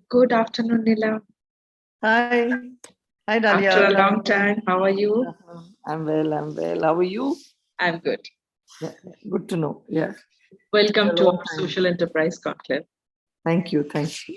Good afternoon, Nila. Hi. Hi, After a Dalia. long time, how are you? I'm well. I'm well. How are you? I'm good. Yeah, good to know. Yeah. Welcome A to long our time. Social Enterprise Conclave. Thank you. Thank you.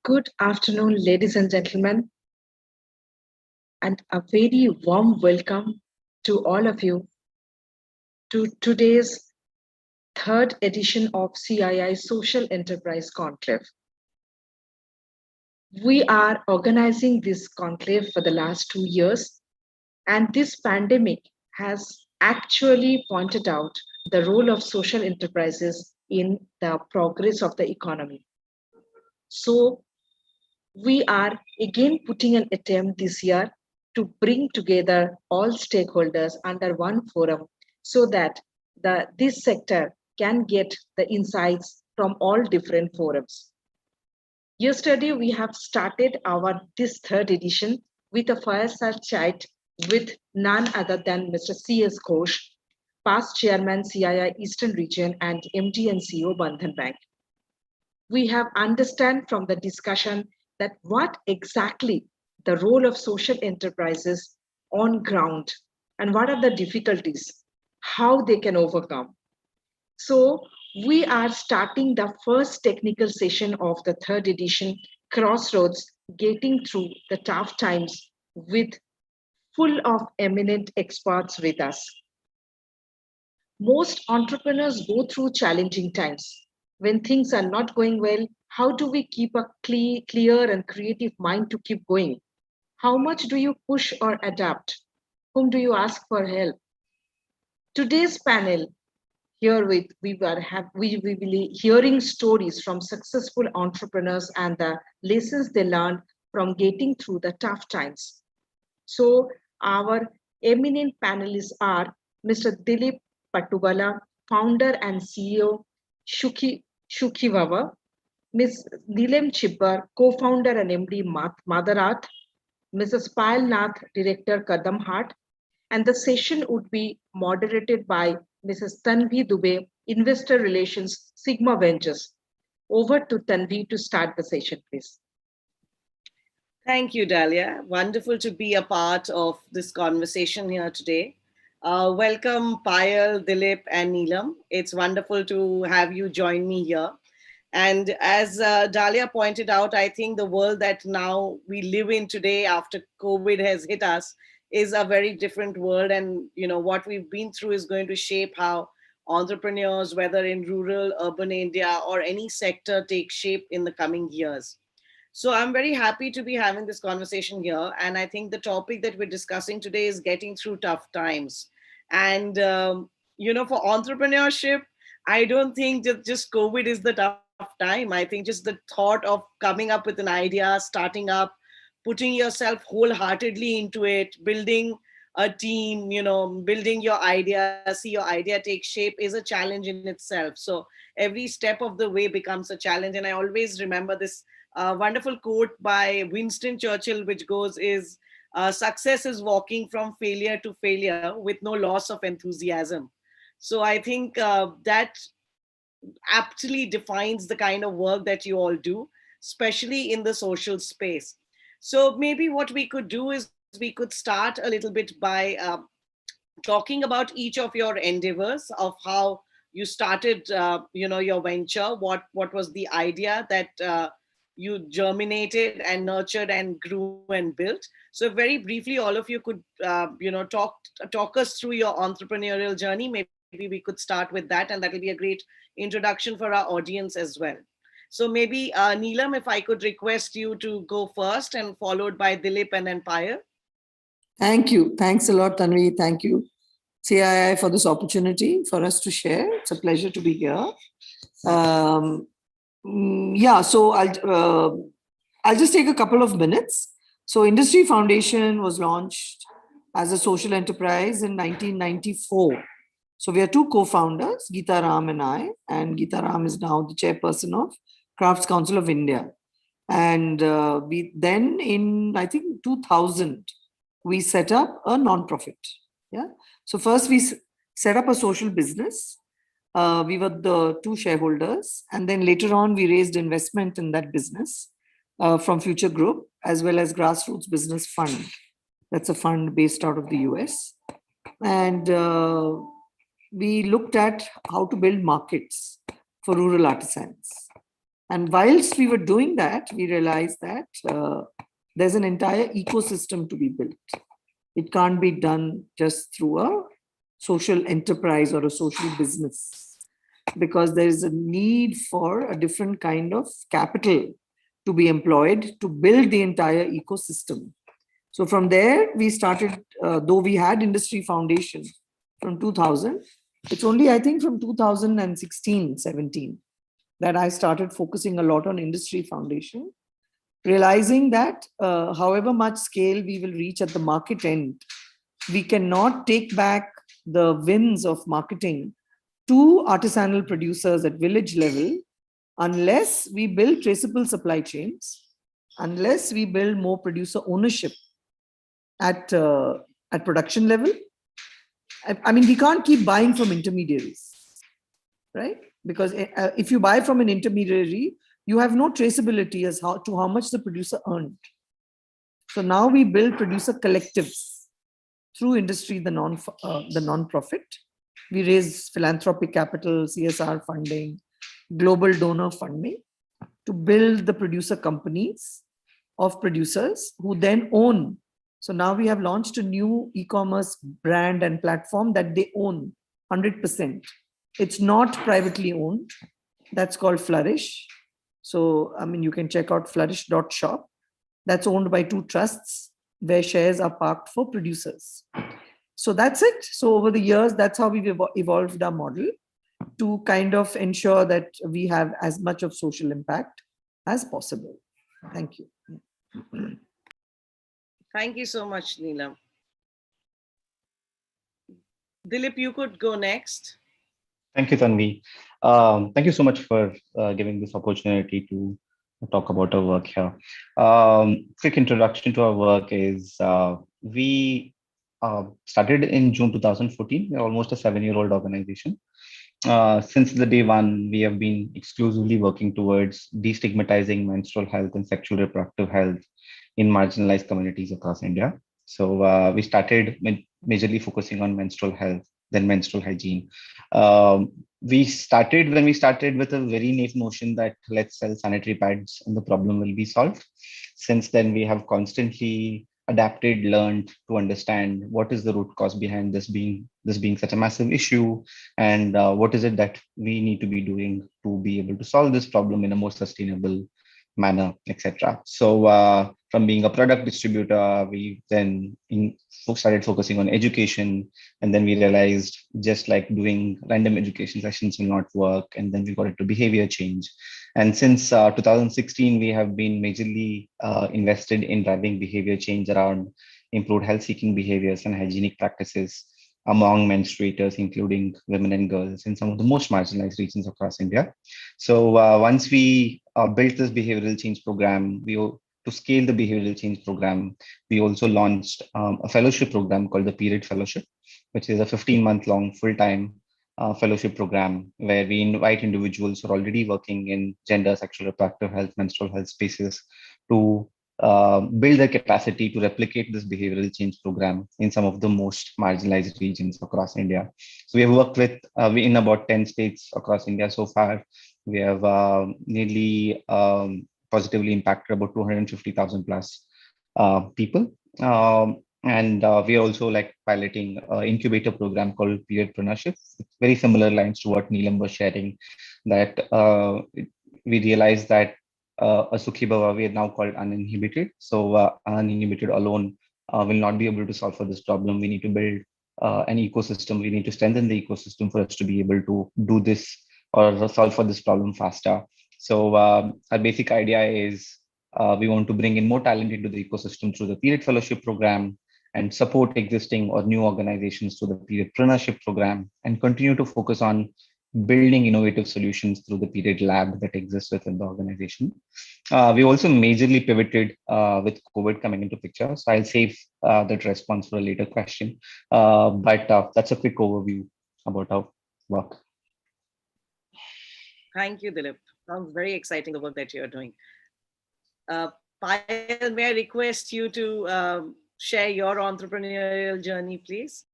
Good afternoon, ladies and gentlemen, and a very warm welcome to all of you to today's third edition of CII Social Enterprise Conclave. We are organizing this conclave for the last 2 years, and this pandemic has actually pointed out the role of social enterprises in the progress of the economy. So, we are again putting an attempt this year to bring together all stakeholders under one forum so that this sector can get the insights from all different forums. Yesterday, we have started our this third edition with a fireside chat with none other than Mr. C.S. Ghosh, past chairman CII Eastern Region and MD and CEO Bandhan Bank. We have understand from the discussion that what exactly the role of social enterprises on ground and what are the difficulties, how they can overcome. So we are starting the first technical session of the third edition, Crossroads, Getting Through the Tough Times with full of eminent experts with us. Most entrepreneurs go through challenging times. When things are not going well, how do we keep a clear and creative mind to keep going? How much do you push or adapt? Whom do you ask for help? Today's panel here with we will be hearing stories from successful entrepreneurs and the lessons they learned from getting through the tough times. So our eminent panelists are Mr. Dilip Patubala, founder and CEO, Shukhivawa, Ms. Neelam Chibbar, co-founder and MD, Madarat, Mrs. Payal Nath, Director, Kadam Heart, and the session would be moderated by Mrs. Tanvi Dubey, Investor Relations, Sigma Ventures. Over to Tanvi to start the session, please. Thank you, Dalia. Wonderful to be a part of this conversation here today. Welcome, Payal, Dilip, and Neelam. It's wonderful to have you join me here. And as Dalia pointed out, I think the world that now we live in today after COVID has hit us is a very different world. And what we've been through is going to shape how entrepreneurs, whether in rural, urban India, or any sector, take shape in the coming years. So I'm very happy to be having this conversation here. And I think the topic that we're discussing today is getting through tough times. And, for entrepreneurship, I don't think just COVID is the tough time. I think just the thought of coming up with an idea, starting up, putting yourself wholeheartedly into it, building a team, building your idea, see your idea take shape is a challenge in itself. So every step of the way becomes a challenge. And I always remember this wonderful quote by Winston Churchill, which goes is, success is walking from failure to failure with no loss of enthusiasm. So I think that aptly defines the kind of work that you all do, especially in the social space. So maybe what we could do is we could start a little bit by talking about each of your endeavors of how you started, your venture. What was the idea that you germinated and nurtured and grew and built? So very briefly, all of you could, talk us through your entrepreneurial journey. Maybe we could start with that, and that will be a great introduction for our audience as well. So maybe Neelam, if I could request you to go first, and followed by Dilip and then Payal. Thank you. Thanks a lot, Tanvi. Thank you, CII, for this opportunity for us to share. It's a pleasure to be here. So I'll just take a couple of minutes. So Industry Foundation was launched as a social enterprise in 1994. So we are two co-founders, Geeta Ram and I, and Geeta Ram is now the chairperson of Crafts Council of India. And we then in, I think, 2000, we set up a non-profit. Yeah. So first we set up a social business. We were the two shareholders, and then later on we raised investment in that business from Future Group, as well as Grassroots Business Fund. That's a fund based out of the US. And we looked at how to build markets for rural artisans. And whilst we were doing that, we realized that there's an entire ecosystem to be built. It can't be done just through a social enterprise or a social business, because there is a need for a different kind of capital to be employed to build the entire ecosystem. So from there, we started, though we had Industry Foundation from 2000, it's only, I think, from 2016, 17, that I started focusing a lot on Industry Foundation, realizing that however much scale we will reach at the market end, we cannot take back the wins of marketing to artisanal producers at village level unless we build traceable supply chains, unless we build more producer ownership at production level. I mean, we can't keep buying from intermediaries, right? Because if you buy from an intermediary, you have no traceability as to how much the producer earned. So now we build producer collectives through industry, the non-profit. We raise philanthropic capital, CSR funding, global donor funding to build the producer companies of producers who then own So now we have launched a new e-commerce brand and platform that they own 100%. It's not privately owned. That's called Flourish. So, I mean, you can check out flourish.shop. That's owned by two trusts where shares are parked for producers. So that's it. So over the years, that's how we've evolved our model to kind of ensure that we have as much of social impact as possible. Thank you. Thank you so much, Neelam. Dilip, you could go next. Thank you, Tanvi. Thank you so much for giving this opportunity to talk about our work here. Quick introduction to our work is we started in June 2014. We're almost a 7-year-old organization. Since the day one, we have been exclusively working towards destigmatizing menstrual health and sexual reproductive health in marginalized communities across India. So we started majorly focusing on menstrual health, then menstrual hygiene. We started with a very naive notion that let's sell sanitary pads and the problem will be solved. Since then, we have constantly adapted, learned to understand what is the root cause behind this being such a massive issue, and what is it that we need to be doing to be able to solve this problem in a more sustainable manner, etc. So from being a product distributor, we then started focusing on education, and then we realized just like doing random education sessions will not work, and then we got into behavior change. And since 2016, we have been majorly invested in driving behavior change around improved health-seeking behaviors and hygienic practices among menstruators, including women and girls in some of the most marginalized regions across India. So once we built this behavioral change program, to scale the behavioral change program, we also launched a fellowship program called the Period Fellowship, which is a 15-month-long full-time fellowship program where we invite individuals who are already working in gender, sexual reproductive health, menstrual health spaces to build their capacity to replicate this behavioral change program in some of the most marginalized regions across India. So we have worked with in about 10 states across India so far. We have nearly positively impacted about 250,000 plus people. And we are also like piloting an incubator program called Periodpreneurship. Very similar lines to what Neelam was sharing, that we realized that a Sukhi Bhava, we are now called uninhibited. So uninhibited alone will not be able to solve for this problem. We need to build an ecosystem. We need to strengthen the ecosystem for us to be able to do this or solve for this problem faster. So our basic idea is we want to bring in more talent into the ecosystem through the Period Fellowship program and support existing or new organizations through the Periodpreneurship program, and continue to focus on building innovative solutions through the Period Lab that exists within the organization. We also majorly pivoted with COVID coming into picture. So I'll save that response for a later question. But that's a quick overview about our work. Thank you, Dilip. Sounds very exciting, the work that you're doing. Payal, may I request you to share your entrepreneurial journey, please?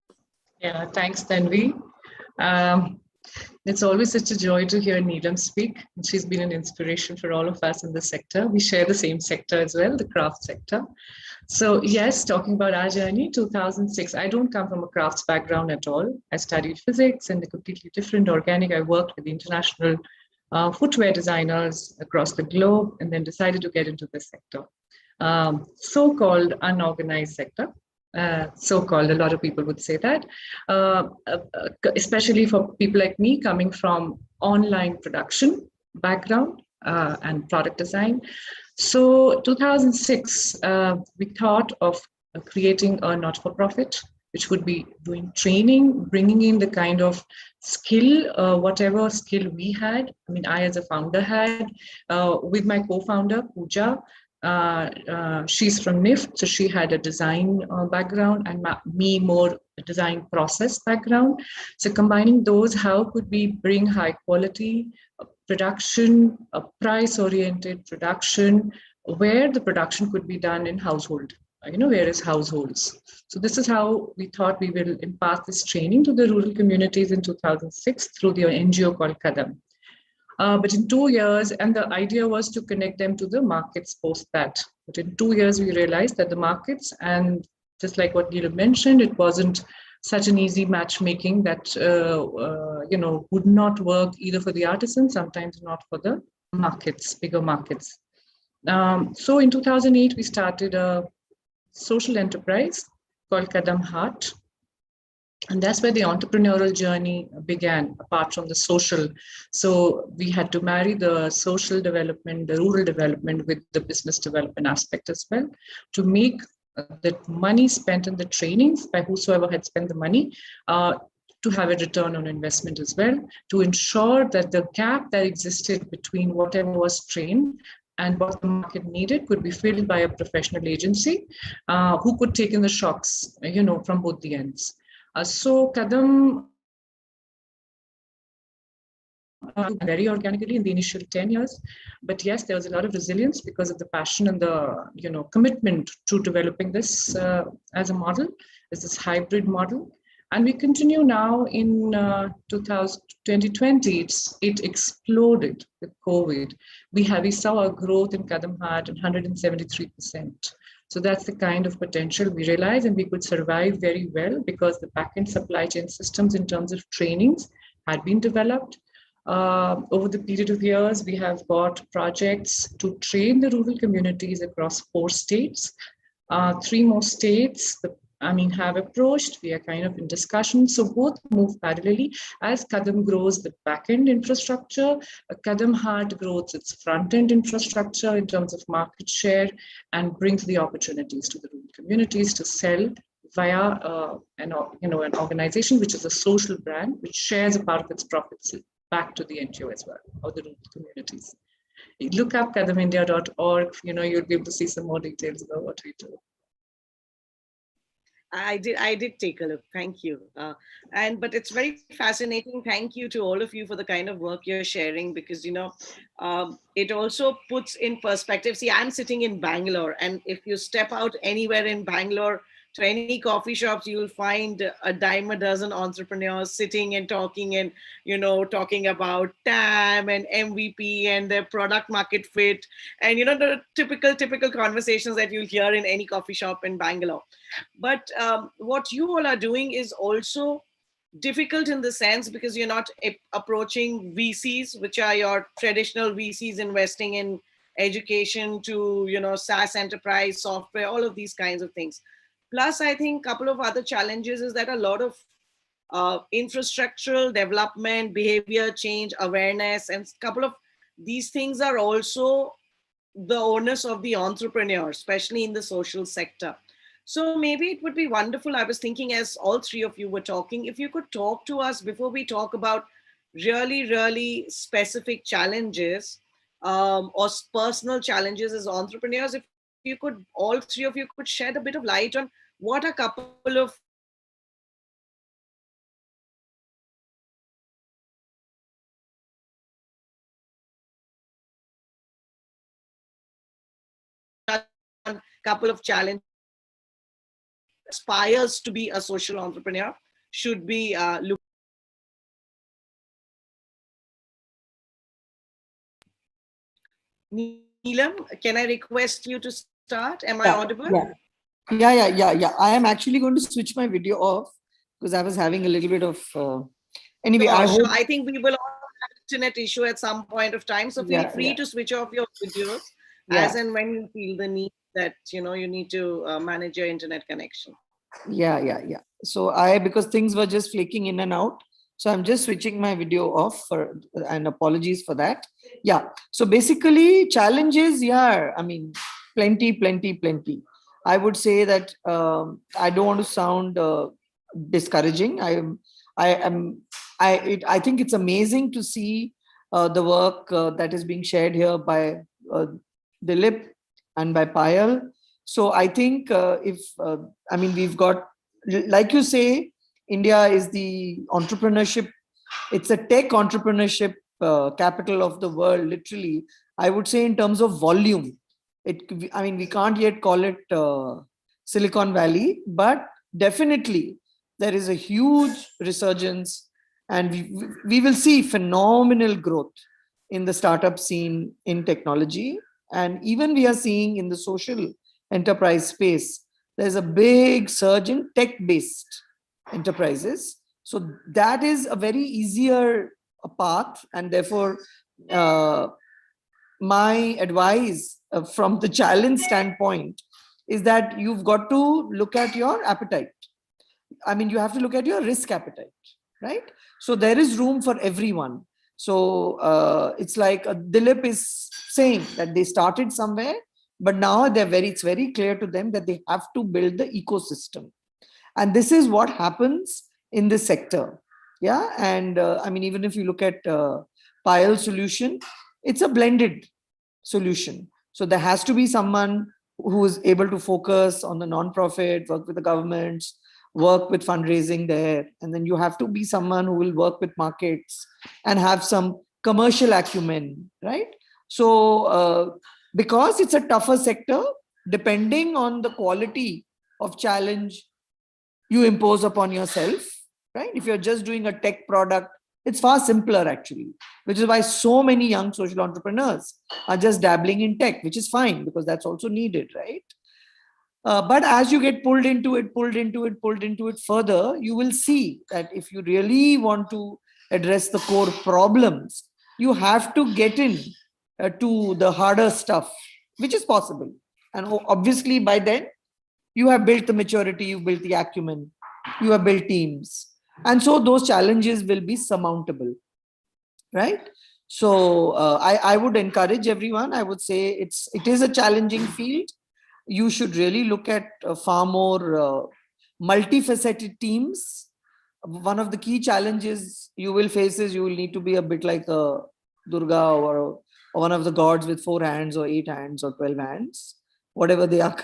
Yeah, thanks, Tanvi. It's always such a joy to hear Neelam speak. She's been an inspiration for all of us in the sector. We share the same sector as well, the craft sector. So yes, talking about our journey, 2006, I don't come from a crafts background at all. I studied physics and a completely different organic. I worked with international footwear designers across the globe, and then decided to get into this sector. So-called unorganized sector. So-called, a lot of people would say that, especially for people like me coming from online production background and product design. So 2006, we thought of creating a not-for-profit, which would be doing training, bringing in the kind of skill, whatever skill we had. I mean, I as a founder had, with my co-founder, Pooja. She's from NIFT, so she had a design background, and me more a design process background. So combining those, how could we bring high quality production, a price-oriented production, where the production could be done in household, various households. So this is how we thought we will impart this training to the rural communities in 2006 through the NGO called Kadam. But in 2 years, and the idea was to connect them to the markets post that. But in 2 years, we realized that the markets and just like what Neelam mentioned, it wasn't such an easy matchmaking that would not work either for the artisans, sometimes not for the markets, bigger markets. So in 2008, we started a social enterprise called Kadam Heart. And that's where the entrepreneurial journey began, apart from the social. So we had to marry the social development, the rural development with the business development aspect as well, to make the money spent in the trainings by whosoever had spent the money to have a return on investment as well, to ensure that the gap that existed between whatever was trained and what the market needed could be filled by a professional agency who could take in the shocks, from both the ends. So Kadam very organically in the initial 10 years, but yes, there was a lot of resilience because of the passion and the commitment to developing this as a model, as this hybrid model. And we continue now in 2020. It exploded with COVID. We saw a growth in Kadam Heart at 173%. So that's the kind of potential we realize, and we could survive very well because the back-end supply chain systems in terms of trainings had been developed. Over the period of years, we have got projects to train the rural communities across 4 states. 3 more states, have approached. We are kind of in discussion. So both move parallelly. As Kadam grows the back-end infrastructure, Kadam Heart grows its front-end infrastructure in terms of market share and brings the opportunities to the rural communities to sell via an organization which is a social brand which shares a part of its profits back to the NGO as well, or the rural communities. Look up kadamindia.org. You'll be able to see some more details about what we do. I did take a look. Thank you. But it's very fascinating. Thank you to all of you for the kind of work you're sharing, because, it also puts in perspective. See, I'm sitting in Bangalore, and if you step out anywhere in Bangalore to any coffee shops, you'll find a dime a dozen entrepreneurs sitting and talking and, talking about TAM and MVP and their product market fit and, the typical conversations that you'll hear in any coffee shop in Bangalore. But what you all are doing is also difficult in the sense because you're not approaching VCs, which are your traditional VCs investing in education to, SaaS enterprise software, all of these kinds of things. Plus, I think a couple of other challenges is that a lot of infrastructural development, behavior change, awareness, and a couple of these things are also the onus of the entrepreneur, especially in the social sector. So maybe it would be wonderful. I was thinking, as all 3 of you were talking, if you could talk to us before we talk about really, really specific challenges or personal challenges as entrepreneurs, if you could, all 3 of you could shed a bit of light on what a couple of challenges aspires to be a social entrepreneur should be looked. Neelam, can I request you to start? Am I audible? Yeah. I am actually going to switch my video off because I was having a little bit of. Anyway, sure. I think we will all have an internet issue at some point of time. So feel free to switch off your videos as and when you feel the need that, you need to manage your internet connection. Yeah. So because things were just flaking in and out. So I'm just switching my video off and apologies for that. Yeah. So basically challenges, plenty. I would say that I don't want to sound discouraging. I think it's amazing to see the work that is being shared here by Dilip and by Payal. So I think we've got, like you say, India is the entrepreneurship. It's a tech entrepreneurship capital of the world, literally. I would say in terms of volume. We can't yet call it Silicon Valley, but definitely there is a huge resurgence and we will see phenomenal growth in the startup scene in technology. And even we are seeing in the social enterprise space, there's a big surge in tech-based enterprises. So that is a very easier path, and therefore my advice from the challenge standpoint is that you've got to look at your appetite. I mean, you have to look at your risk appetite, right? So there is room for everyone. So it's like Dilip is saying that they started somewhere, but now it's very clear to them that they have to build the ecosystem. And this is what happens in this sector. Yeah. And I mean, even if you look at Payal solution, it's a blended solution. So there has to be someone who is able to focus on the non-profit, work with the governments, work with fundraising there. And then you have to be someone who will work with markets and have some commercial acumen, right? So because it's a tougher sector, depending on the quality of challenge you impose upon yourself, right? If you're just doing a tech product, it's far simpler actually, which is why so many young social entrepreneurs are just dabbling in tech, which is fine because that's also needed, right? But as you get pulled into it further, you will see that if you really want to address the core problems, you have to get in to the harder stuff, which is possible. And obviously by then, you have built the maturity, you've built the acumen, you have built teams. And so those challenges will be surmountable, right? So I would encourage everyone. I would say it is a challenging field. You should really look at far more multifaceted teams. One of the key challenges you will face is you will need to be a bit like a Durga or one of the gods with 4 hands or 8 hands or 12 hands, whatever they are,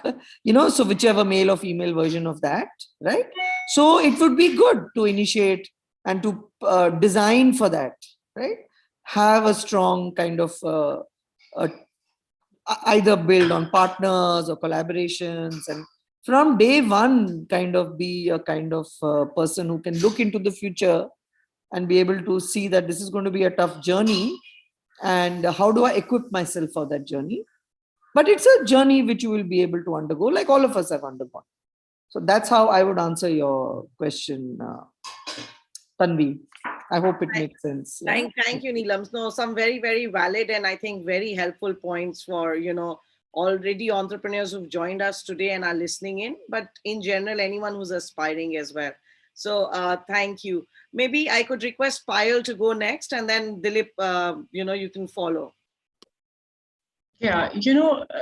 so whichever male or female version of that, right? So it would be good to initiate and to design for that, right? Have a strong kind of either build on partners or collaborations, and from day one kind of be a kind of person who can look into the future and be able to see that this is going to be a tough journey, and how do I equip myself for that journey. But it's a journey which you will be able to undergo, like all of us have undergone. So that's how I would answer your question, Tanvi. I hope it makes sense. Yeah? Thank you, Neelam. No, some very, very valid and I think very helpful points for, already entrepreneurs who've joined us today and are listening in, but in general, anyone who's aspiring as well. So thank you. Maybe I could request Payal to go next and then Dilip, you can follow. Yeah,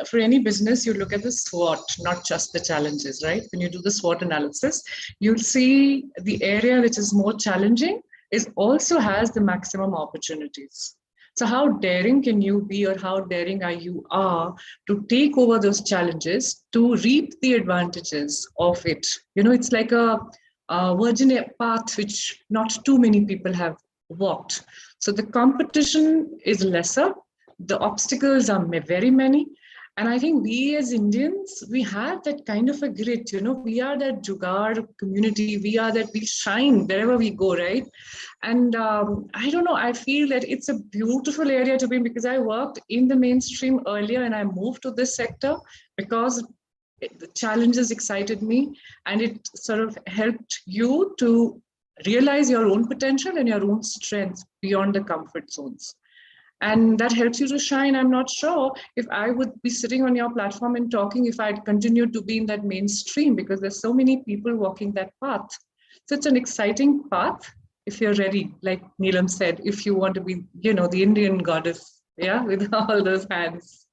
for any business, you look at the SWOT, not just the challenges, right? When you do the SWOT analysis, you'll see the area which is more challenging also has the maximum opportunities. So how daring can you be, or how daring are to take over those challenges to reap the advantages of it? It's like a virgin path which not too many people have walked. So the competition is lesser. The obstacles are very many. And I think we as Indians, we have that kind of a grit, we are that jugaad community. We are that we shine wherever we go, right? And I don't know, I feel that it's a beautiful area to be in, because I worked in the mainstream earlier and I moved to this sector because the challenges excited me, and it sort of helped you to realize your own potential and your own strengths beyond the comfort zones. And that helps you to shine. I'm not sure if I would be sitting on your platform and talking if I'd continued to be in that mainstream, because there's so many people walking that path. So it's an exciting path if you're ready, like Neelam said, if you want to be, the Indian goddess, yeah, with all those hands.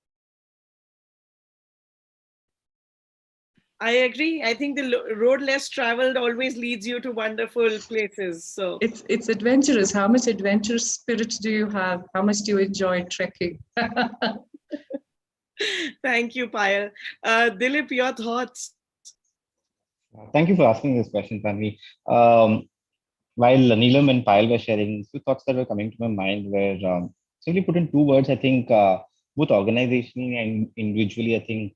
I agree. I think the road less traveled always leads you to wonderful places. So it's adventurous. How much adventurous spirit do you have? How much do you enjoy trekking? Thank you, Payal. Dilip, your thoughts? Thank you for asking this question, Tanvi. While Neelam and Payal were sharing, two thoughts that were coming to my mind were simply put in 2 words. I think both organizationally and individually, I think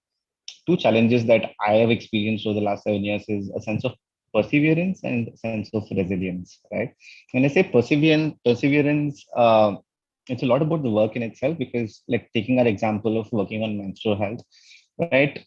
2 challenges that I have experienced over the last 7 years is a sense of perseverance and a sense of resilience, right? When I say perseverance, it's a lot about the work in itself, because like taking our example of working on menstrual health, right?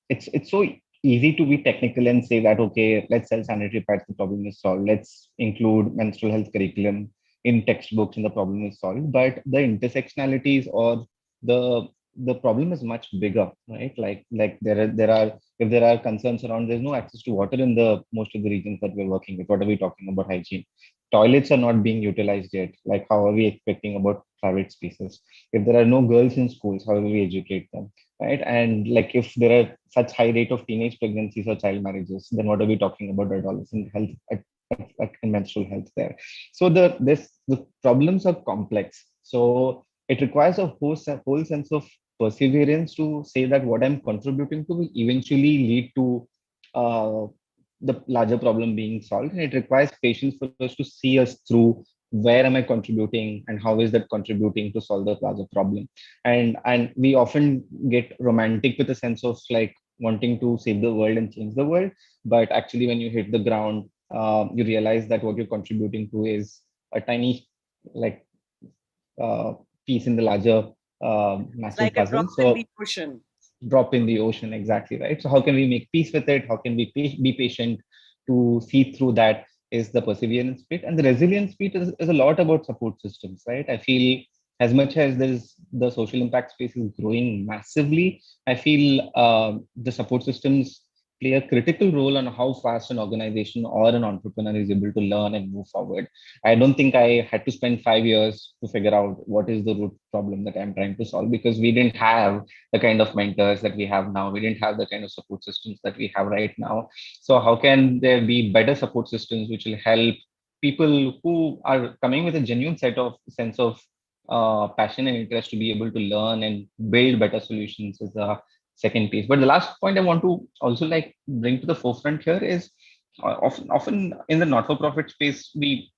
It's so easy to be technical and say that, okay, let's sell sanitary pads, the problem is solved. Let's include menstrual health curriculum in textbooks and the problem is solved. But the intersectionalities or the the problem is much bigger, right? Like there are if there are concerns around there's no access to water in the most of the regions that we're working with. What are we talking about hygiene? Toilets are not being utilized yet. Like how are we expecting about private spaces? If there are no girls in schools, how will we educate them? Right? And like if there are such high rate of teenage pregnancies or child marriages, then what are we talking about adolescent health and menstrual health there? So the problems are complex. So it requires a whole sense of perseverance to say that what I'm contributing to will eventually lead to uh, the larger problem being solved. And it requires patience for us to see us through where am I contributing and how is that contributing to solve the larger problem. And we often get romantic with a sense of like wanting to save the world and change the world, but actually when you hit the ground, you realize that what you're contributing to is a tiny like uh, piece in the larger It's massive like a drop puzzle. in the So ocean. drop in the ocean, exactly right. So how can we make peace with it? How can we be patient to see through that? Is the perseverance bit, and the resilience bit is a lot about support systems, right? I feel as much as there's the social impact space is growing massively, I feel the support systems play a critical role on how fast an organization or an entrepreneur is able to learn and move forward. I don't think I had to spend 5 years to figure out what is the root problem that I'm trying to solve, because we didn't have the kind of mentors that we have now. We didn't have the kind of support systems that we have right now. So how can there be better support systems which will help people who are coming with a genuine sense of passion and interest to be able to learn and build better solutions is the second piece. But the last point I want to also like bring to the forefront here is often in the not-for-profit space, we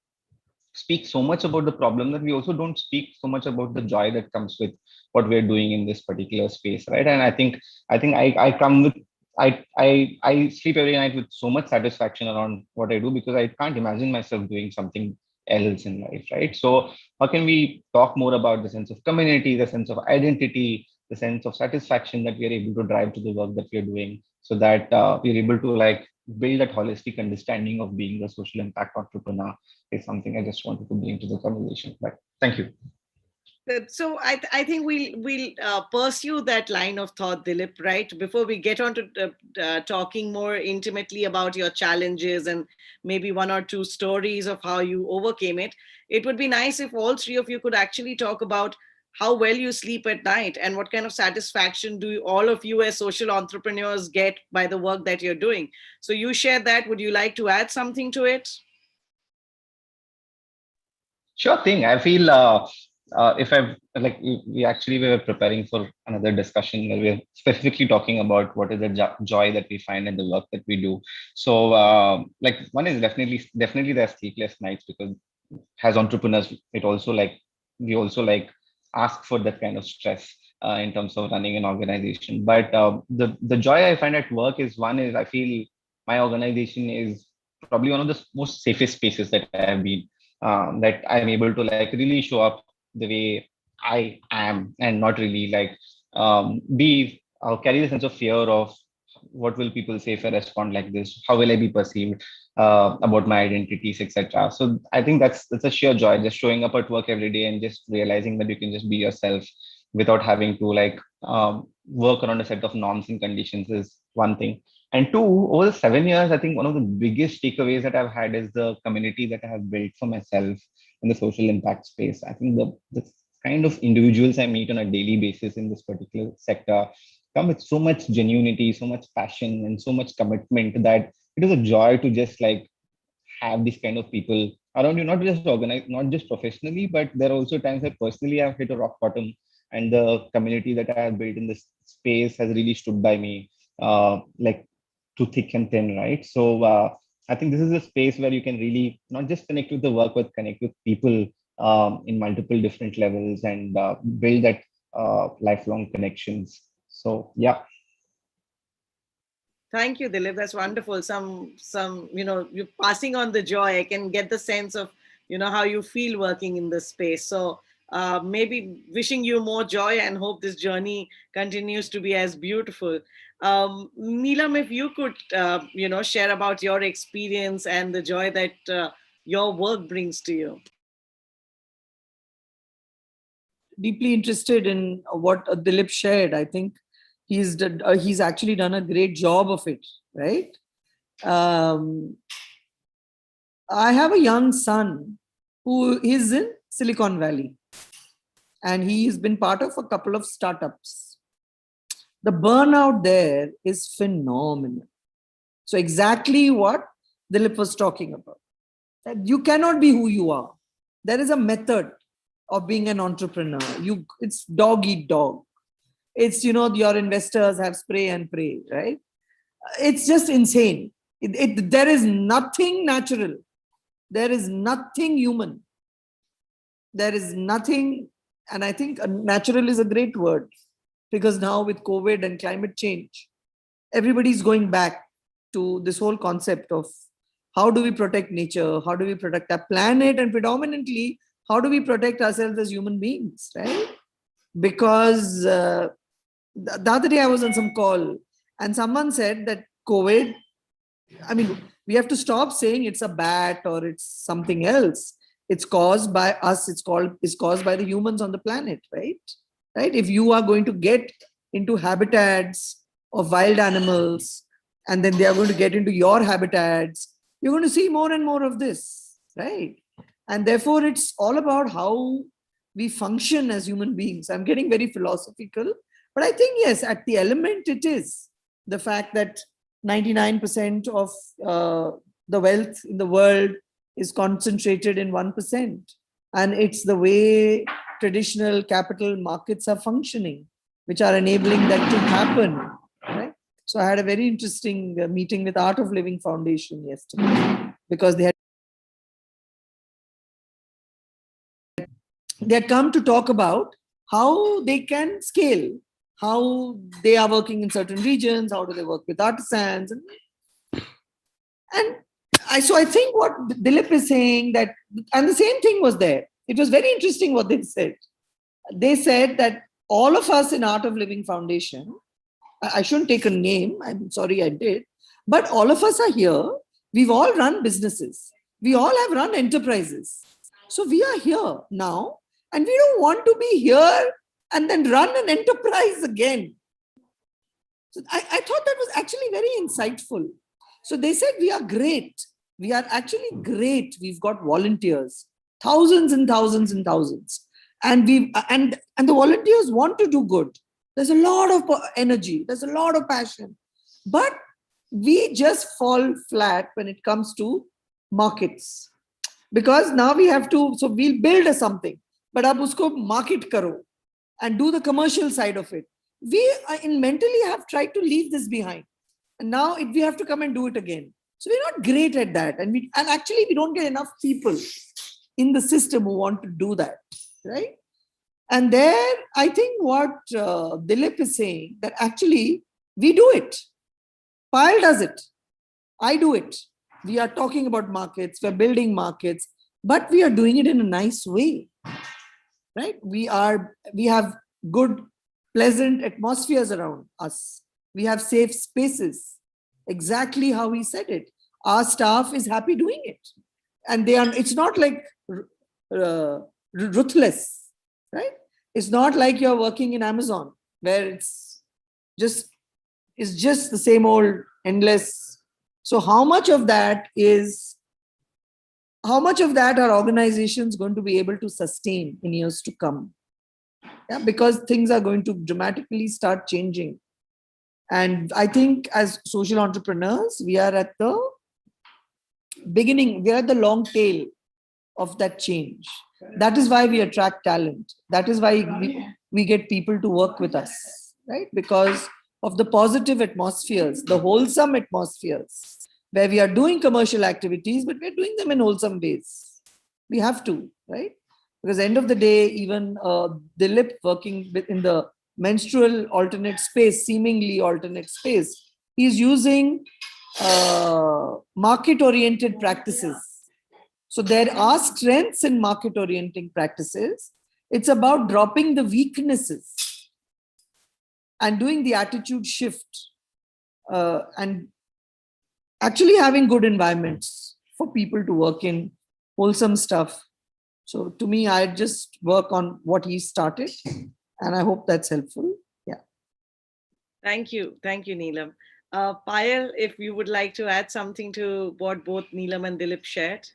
speak so much about the problem that we also don't speak so much about the joy that comes with what we're doing in this particular space, right? And I come with I sleep every night with so much satisfaction around what I do, because I can't imagine myself doing something else in life, right? So how can we talk more about the sense of community, the sense of identity, the sense of satisfaction that we are able to drive to the work that we are doing, so that we're able to like build that holistic understanding of being a social impact entrepreneur is something I just wanted to bring to the conversation. But thank you. So I think we'll pursue that line of thought, Dilip, right? Before we get on to talking more intimately about your challenges and maybe one or two stories of how you overcame it, it would be nice if all three of you could actually talk about how well you sleep at night and what kind of satisfaction do all of you as social entrepreneurs get by the work that you're doing. So you share that. Would you like to add something to it? Sure thing. I feel if I like, we actually were preparing for another discussion where we're specifically talking about what is the joy that we find in the work that we do. So, like, one is definitely there's sleepless nights, because as entrepreneurs, it also like we also like ask for that kind of stress in terms of running an organization. But the joy I find at work is, one is I feel my organization is probably one of the most safest spaces that I have been, that I'm able to like really show up the way I am, and not really like be carry the sense of fear of what will people say if I respond like this? How will I be perceived about my identities, etc. So I think that's a sheer joy, just showing up at work every day and just realizing that you can just be yourself without having to like work around a set of norms and conditions is one thing. And two, over the 7 years, I think one of the biggest takeaways that I've had is the community that I have built for myself in the social impact space. I think the kind of individuals I meet on a daily basis in this particular sector come with so much genuinity, so much passion, and so much commitment that it is a joy to just like have these kind of people around you, not just organized, not just professionally, but there are also times that personally I've hit a rock bottom, and the community that I have built in this space has really stood by me, like to thick and thin, right? So I think this is a space where you can really not just connect with the work, but connect with people in multiple different levels, and build that lifelong connections. So yeah. Thank you, Dilip. That's wonderful. You're passing on the joy. I can get the sense of, how you feel working in this space. So maybe wishing you more joy and hope this journey continues to be as beautiful. Neelam, if you could, share about your experience and the joy that your work brings to you. Deeply interested in what Dilip shared. I think he's actually done a great job of it, right? I have a young son who is in Silicon Valley, and he has been part of a couple of startups. The burnout there is phenomenal. So exactly what Dilip was talking about. That you cannot be who you are. There is a method of being an entrepreneur. It's dog eat dog. It's, your investors have spray and pray, right? It's just insane. There is nothing natural. There is nothing human. There is nothing, and I think natural is a great word, because now with COVID and climate change, everybody's going back to this whole concept of how do we protect nature, how do we protect our planet, and predominantly, how do we protect ourselves as human beings, right? Because the other day I was on some call and someone said that COVID, I mean, we have to stop saying it's a bat or it's something else. It's caused by us. It's caused by the humans on the planet, right? Right. If you are going to get into habitats of wild animals, and then they are going to get into your habitats, you're going to see more and more of this, right? And therefore, it's all about how we function as human beings. I'm getting very philosophical, but I think, yes, at the element, it is the fact that 99% of the wealth in the world is concentrated in 1%. And it's the way traditional capital markets are functioning, which are enabling that to happen. Right? So I had a very interesting meeting with Art of Living Foundation yesterday, because they had come to talk about how they can scale, how they are working in certain regions, how do they work with artisans. So I think what Dilip is saying, that, and the same thing was there. It was very interesting what they said. They said that all of us in Art of Living Foundation, I shouldn't take a name, I'm sorry I did, but all of us are here. We've all run businesses. We all have run enterprises. So we are here now, and we don't want to be here and then run an enterprise again. So I thought that was actually very insightful. So they said, we are great. We are actually great. We've got volunteers, thousands and thousands and thousands. And the volunteers want to do good. There's a lot of energy. There's a lot of passion. But we just fall flat when it comes to markets. Because now we have to, so we'll build something, but ab usko market karo and do the commercial side of it. We mentally have tried to leave this behind. And now we have to come and do it again. So we're not great at that. And actually we don't get enough people in the system who want to do that, right? And there, I think what Dilip is saying, that actually we do it. Payal does it. I do it. We are talking about markets, we're building markets, but we are doing it in a nice way, right? We have good, pleasant atmospheres around us. We have safe spaces. Exactly how he said it. Our staff is happy doing it. And it's not like ruthless, right? It's not like you're working in Amazon, where it's just the same old endless. So how much of that are organizations going to be able to sustain in years to come? Yeah, because things are going to dramatically start changing. And I think as social entrepreneurs, we are at the beginning, we are at the long tail of that change. That is why we attract talent. That is why we get people to work with us, right? Because of the positive atmospheres, the wholesome atmospheres, where we are doing commercial activities, but we're doing them in wholesome ways. We have to, right? Because end of the day, even Dilip working in the menstrual alternate space, seemingly alternate space, he's using market-oriented practices. So there are strengths in market-orienting practices. It's about dropping the weaknesses and doing the attitude shift and actually having good environments for people to work in, wholesome stuff. So to me, I just work on what he started, and I hope that's helpful. Yeah. Thank you. Thank you, Neelam. Payal, if you would like to add something to what both Neelam and Dilip shared.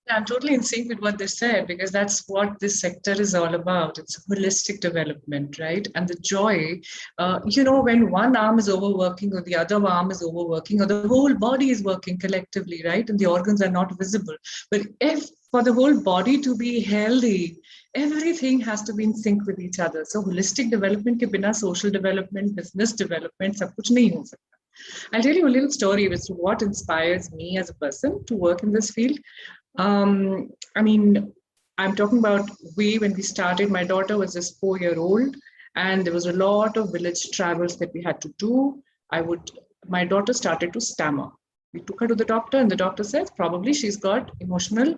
Yeah, I'm totally in sync with what they said, because that's what this sector is all about. It's holistic development, right? And the joy, when one arm is overworking or the other arm is overworking or the whole body is working collectively, right? And the organs are not visible. But if for the whole body to be healthy, everything has to be in sync with each other. So holistic development ke bina social development, business development, sab kuch nahi ho sakta. I'll tell you a little story as to what inspires me as a person to work in this field. I mean, I'm talking about when we started, my daughter was just 4-year-old, and there was a lot of village travels that we had to do. My daughter started to stammer. We took her to the doctor, and the doctor said probably she's got emotional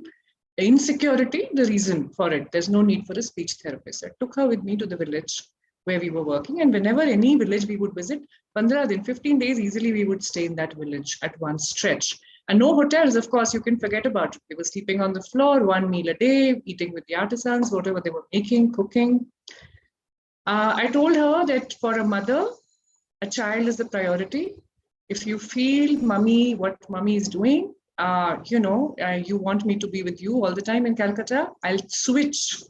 insecurity, the reason for it. There's no need for a speech therapist. I took her with me to the village where we were working, and whenever any village we would visit, 15 days easily we would stay in that village at one stretch. And no hotels, of course, you can forget about it. We were sleeping on the floor, one meal a day, eating with the artisans, whatever they were making, cooking. I told her that for a mother, a child is the priority. If you feel what mommy is doing, you want me to be with you all the time in Calcutta, I'll switch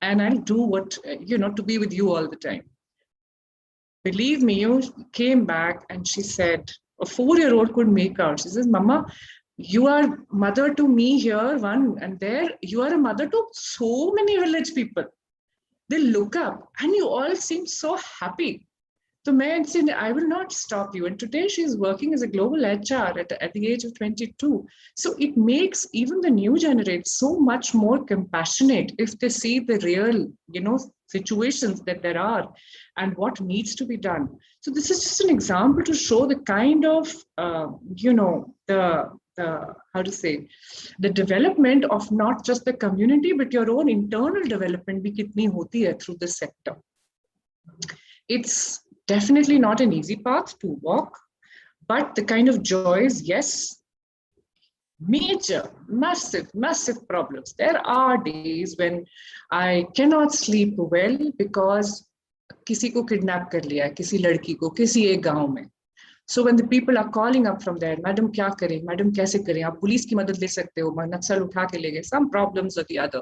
and I'll do what, to be with you all the time. Believe me, you came back and she said, a 4-year-old could make out. She says, Mama, you are mother to me here, one, and there you are a mother to so many village people. They look up and you all seem so happy. So I said, I will not stop you. And today she's working as a global HR at the age of 22. So it makes even the new generation so much more compassionate if they see the real, situations that there are and what needs to be done. So this is just an example to show the kind of, the development of not just the community, but your own internal development bhi kitni hoti hai through this sector. It's definitely not an easy path to walk, but the kind of joys, yes, major, massive problems. There are days when I cannot sleep well because किसी को kidnap कर लिया है, किसी लड़की को, किसी एक गांव में. So when the people are calling up from there, madam क्या करें, madam कैसे करें, आप पुलिस की मदद ले सकते हो, नक्सल उठा के ले गए, some problems or the other.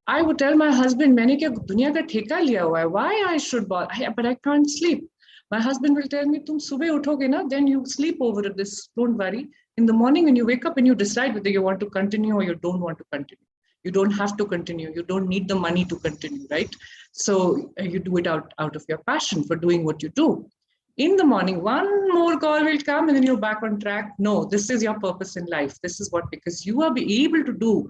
I would tell my husband, मैंने क्या दुनिया का ठेका लिया हुआ है, why I should bother, but I can't sleep. My husband will tell me, तुम सुबह उठोगे ना, then you sleep over this, don't worry. In the morning when you wake up and you decide whether you want to continue or you don't want to continue. You don't have to continue. You don't need the money to continue, right? So you do it out of your passion for doing what you do. In the morning, one more call will come and then you're back on track. No, this is your purpose in life. This is what, because you are be able to do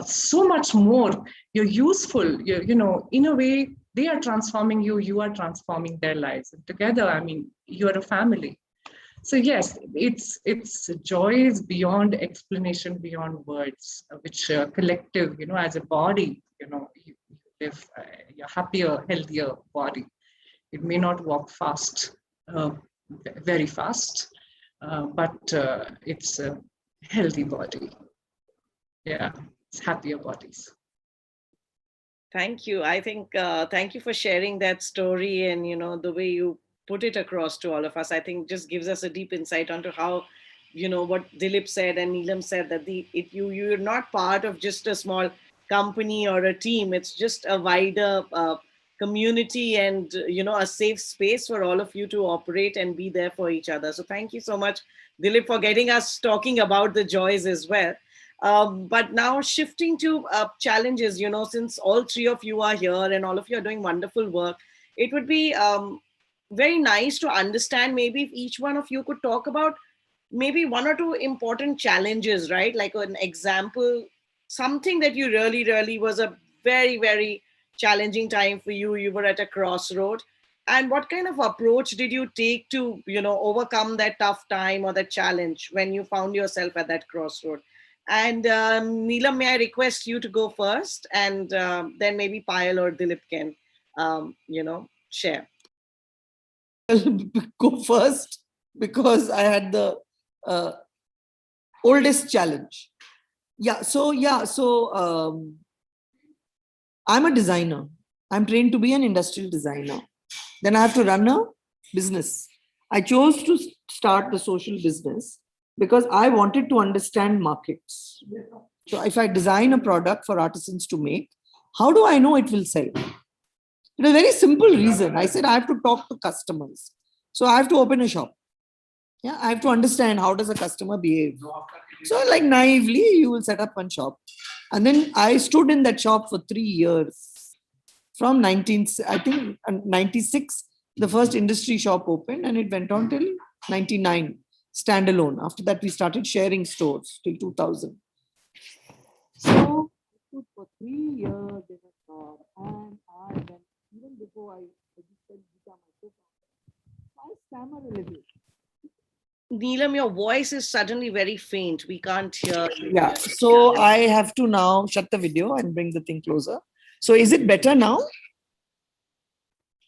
so much more. You're useful, in a way, they are transforming you, you are transforming their lives. And together, I mean, you're a family. So yes, it's joys beyond explanation, beyond words, which collective, as a body, you live a happier, healthier body. It may not walk fast, very fast, but it's a healthy body. Yeah, it's happier bodies. Thank you. I think, thank you for sharing that story and, the way you put it across to all of us. I think just gives us a deep insight onto how, what Dilip said and Neelam said, that you're not part of just a small company or a team. It's just a wider community and, a safe space for all of you to operate and be there for each other. So thank you so much, Dilip, for getting us talking about the joys as well. But now shifting to challenges, since all three of you are here and all of you are doing wonderful work, it would be very nice to understand maybe if each one of you could talk about maybe one or two important challenges, right? Like an example, something that you really was a very, very challenging time for you. You were at a crossroad. And what kind of approach did you take to, overcome that tough time or that challenge when you found yourself at that crossroad? And Neelam, may I request you to go first, and then maybe Payal or Dilip can, share. Go first. because I had the oldest challenge. I'm a designer. I'm trained to be an industrial designer. Then I have to run a business. I chose to start the social business because I wanted to understand markets. So if I design a product for artisans to make, how do I know it will sell? It was a very simple reason. I said I have to talk to customers. So I have to open a shop. Yeah, I have to understand how does a customer behave. So like naively, you will set up one shop. And then I stood in that shop for 3 years. From 96, the first industry shop opened, and it went on till 99, standalone. After that, we started sharing stores till 2000. So for 3 years in a shop, and I went, even before I registered Gita, my co-founder, I stammer a little. Neelam, your voice is suddenly very faint. We can't hear you. Yeah, so I have to now shut the video and bring the thing closer. So is it better now?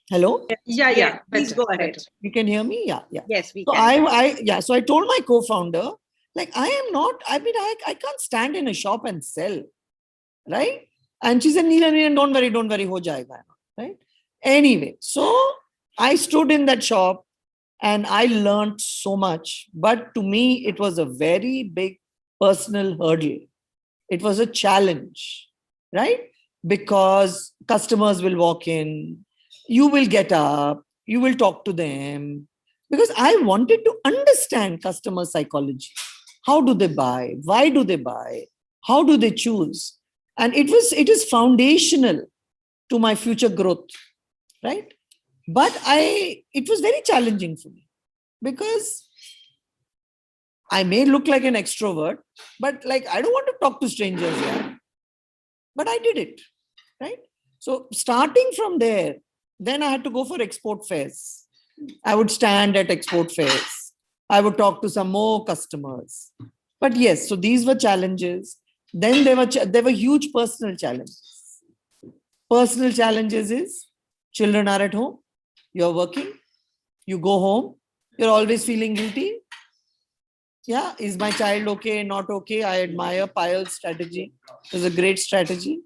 Hello? Yeah. Please Better, go ahead. better. You can hear me? Yeah. Yes, we So can. so I told my co-founder, like, I can't stand in a shop and sell, right? And she said, Neelam, don't worry, ho jayega, right? Anyway, so I stood in that shop and I learned so much, but to me, it was a very big personal hurdle. It was a challenge, right? Because customers will walk in, you will get up, you will talk to them, because I wanted to understand customer psychology. How do they buy? Why do they buy? How do they choose? And it is foundational to my future growth, right? But it was very challenging for me because I may look like an extrovert, but like I don't want to talk to strangers. Yeah. But I did it, right? So starting from there, then I had to go for export fairs. I would stand at export fairs. I would talk to some more customers. But yes, so these were challenges. Then there were huge personal challenges. Personal challenges is children are at home, you're working, you go home, you're always feeling guilty. Yeah, is my child okay, not okay? I admire Payal's strategy. It was a great strategy.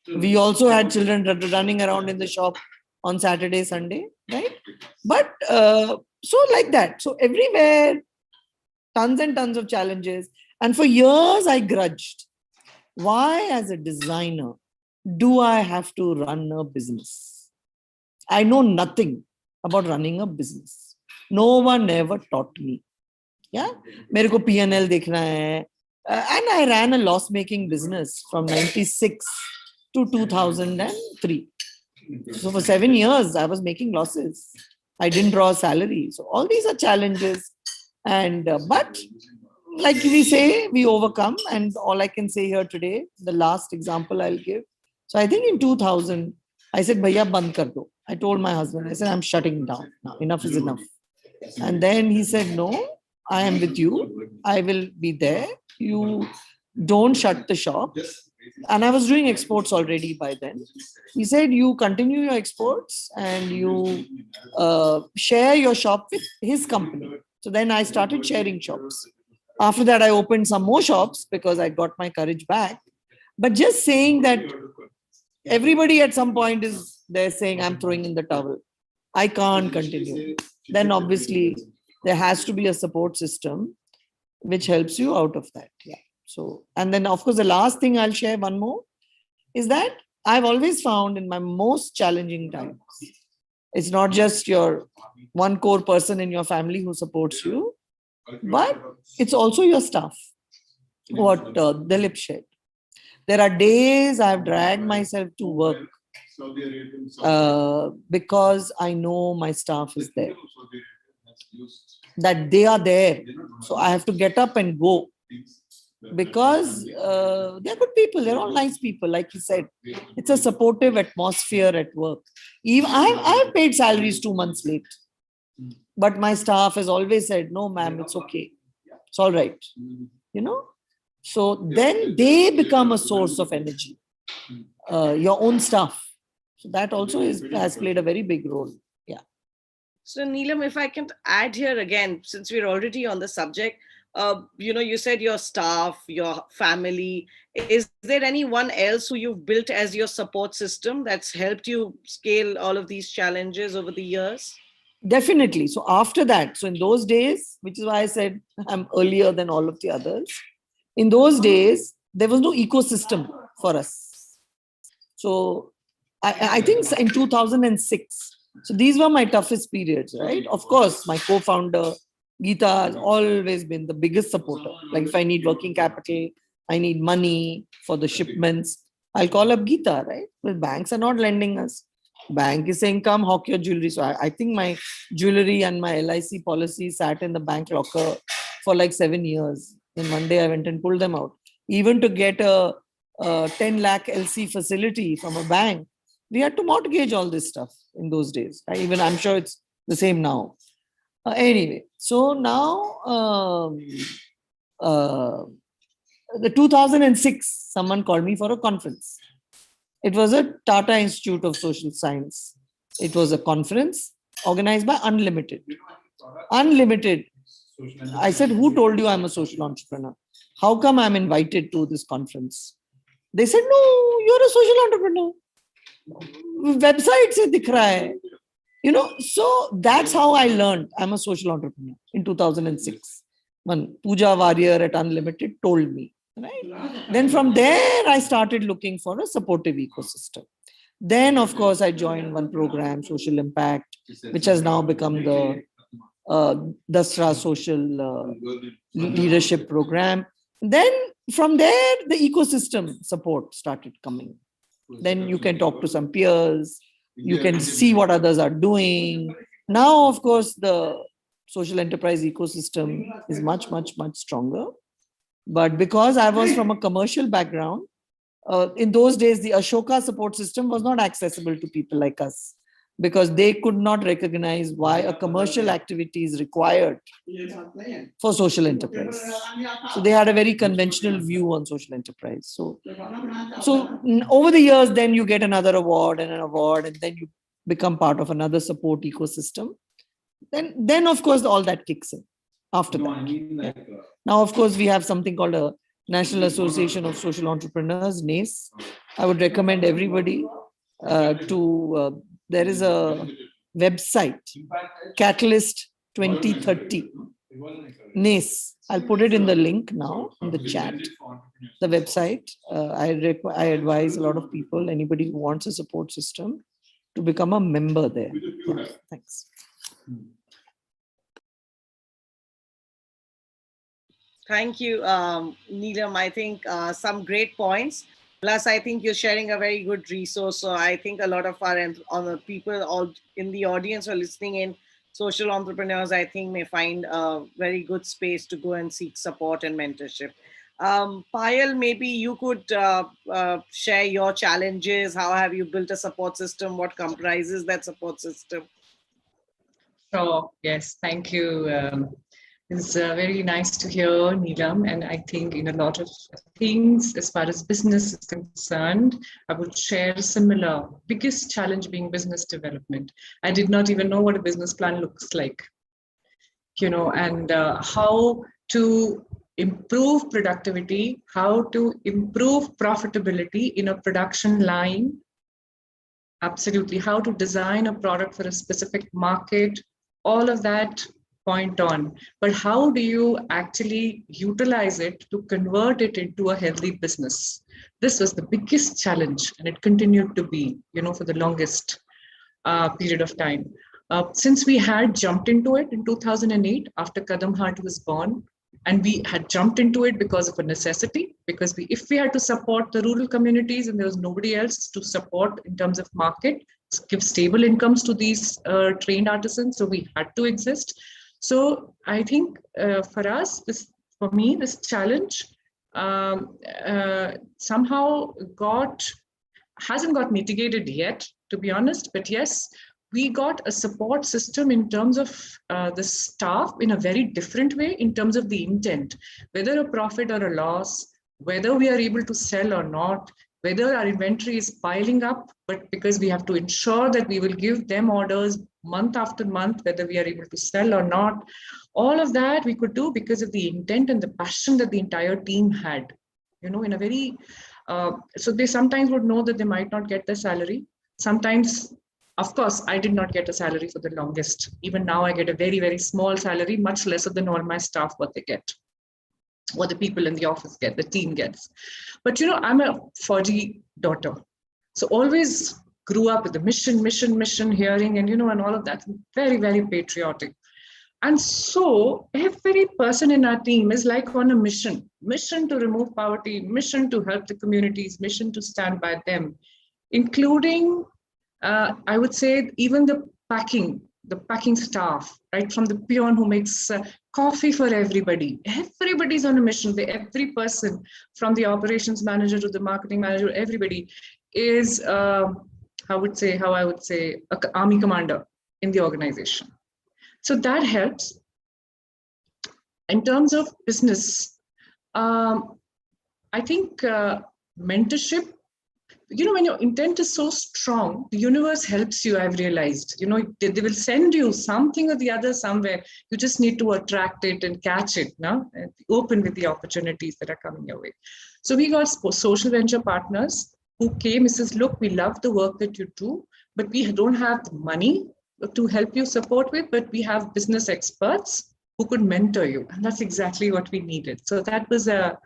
We also had children running around in the shop on Saturday, Sunday, right? But so like that. So everywhere, tons and tons of challenges. And for years, I grudged. Why, as a designer, do I have to run a business? I know nothing about running a business. No one ever taught me. Yeah, मेरे को P&L देखना है. And I ran a loss-making business from 96 to 2003. So for 7 years, I was making losses. I didn't draw a salary. So all these are challenges. And but like we say, we overcome. And all I can say here today, the last example I'll give. So I think in 2000, I said, Bhaiya, band kar do. I told my husband, I said, I'm shutting down now. Enough is enough. And then he said, no, I am with you. I will be there. You don't shut the shop. And I was doing exports already by then. He said, you continue your exports and you share your shop with his company. So then I started sharing shops. After that, I opened some more shops because I got my courage back. But just saying that everybody at some point is there saying, I'm throwing in the towel. I can't continue. Then obviously there has to be a support system which helps you out of that. Yeah. So, and then of course, the last thing I'll share one more is that I've always found in my most challenging times, it's not just your one core person in your family who supports you, but it's also your staff. What Dilip shared. There are days I've dragged myself to work because I know my staff is there, that they are there. So I have to get up and go because they're good people. They're all nice people. Like you said, it's a supportive atmosphere at work. Even I've paid salaries 2 months late, but my staff has always said, no, ma'am, it's okay. It's all right. You know? So then they become a source of energy, your own staff. So that also has played a very big role. Yeah. So Neelam, if I can add here again, since we're already on the subject, you said your staff, your family. Is there anyone else who you've built as your support system that's helped you scale all of these challenges over the years? Definitely. So after that, so in those days, which is why I said I'm earlier than all of the others, in those days, there was no ecosystem for us. So I think in 2006, so these were my toughest periods, right? Of course, my co-founder, Geeta, has always been the biggest supporter. Like if I need working capital, I need money for the shipments, I'll call up Geeta, right? Well, banks are not lending us. Bank is saying, come hawk your jewelry. So I think my jewelry and my LIC policy sat in the bank locker for like 7 years. Then one day I went and pulled them out. Even to get a 10 lakh LC facility from a bank, we had to mortgage all this stuff in those days. Even I'm sure it's the same now. Anyway, so now the 2006, someone called me for a conference. It was a Tata Institute of Social Science. It was a conference organized by Unlimited. Unlimited. I said, who told you I'm a social entrepreneur? How come I'm invited to this conference? They said, no, you're a social entrepreneur. Website se dikh raha hai. So that's how I learned I'm a social entrepreneur in 2006. When Pooja Warrior at Unlimited told me. Right? Then from there, I started looking for a supportive ecosystem. Then, of course, I joined one program, Social Impact, which has now become the Dasra Social Leadership Program. Then from there, the ecosystem support started coming. Then you can talk to some peers, you can see what others are doing. Now, of course, the social enterprise ecosystem is much, much, much stronger. But because I was from a commercial background, in those days, the Ashoka support system was not accessible to people like us because they could not recognize why a commercial activity is required for social enterprise. So they had a very conventional view on social enterprise. So over the years, then you get another award and an award, and then you become part of another support ecosystem. Then of course, all that kicks in after that. Now, of course, we have something called a National Association of Social Entrepreneurs, NACE. I would recommend everybody there is a website, Catalyst 2030, NACE. I'll put it in the link now in the chat. The website, I advise a lot of people, anybody who wants a support system, to become a member there. Yeah, thanks. Thank you, Neelam. I think some great points. Plus, I think you're sharing a very good resource. So I think a lot of our people all in the audience or listening in, social entrepreneurs, I think may find a very good space to go and seek support and mentorship. Payal, maybe you could share your challenges. How have you built a support system? What comprises that support system? Sure. Yes. Thank you. It's very nice to hear, Neelam. And I think in a lot of things, as far as business is concerned, I would share a similar biggest challenge being business development. I did not even know what a business plan looks like, and how to improve productivity, how to improve profitability in a production line. Absolutely. How to design a product for a specific market, all of that point on. But how do you actually utilize it to convert it into a healthy business? This was the biggest challenge, and it continued to be, for the longest period of time. Since we had jumped into it in 2008 after Kadam Heart was born, and we had jumped into it because of a necessity, because if we had to support the rural communities and there was nobody else to support in terms of market, give stable incomes to these trained artisans, so we had to exist. So I think for us, this challenge somehow hasn't got mitigated yet, to be honest. But yes, we got a support system in terms of the staff in a very different way, in terms of the intent, whether a profit or a loss, whether we are able to sell or not, whether our inventory is piling up, but because we have to ensure that we will give them orders month after month, whether we are able to sell or not. All of that we could do because of the intent and the passion that the entire team had, in a very, so they sometimes would know that they might not get their salary. Sometimes, of course, I did not get a salary for the longest. Even now, I get a very, very small salary, much lesser than all my staff what they get, what the people in the office get, the team gets. But I'm a Fauji daughter, so always grew up with the mission, hearing, and and all of that. Very, very patriotic. And so every person in our team is like on a mission to remove poverty, mission to help the communities, mission to stand by them, including, I would say, even the packing staff, right? From the peon who makes coffee for everybody. Everybody's on a mission. Every person, from the operations manager to the marketing manager, everybody is, how I would say, an army commander in the organization. So that helps. In terms of business, I think mentorship, when your intent is so strong, the universe helps you, I've realized. They will send you something or the other somewhere. You just need to attract it and catch it, no? And open with the opportunities that are coming your way. So we got social venture partners who came and says, look, we love the work that you do, but we don't have the money to help you support with, but we have business experts who could mentor you. And that's exactly what we needed. So that was a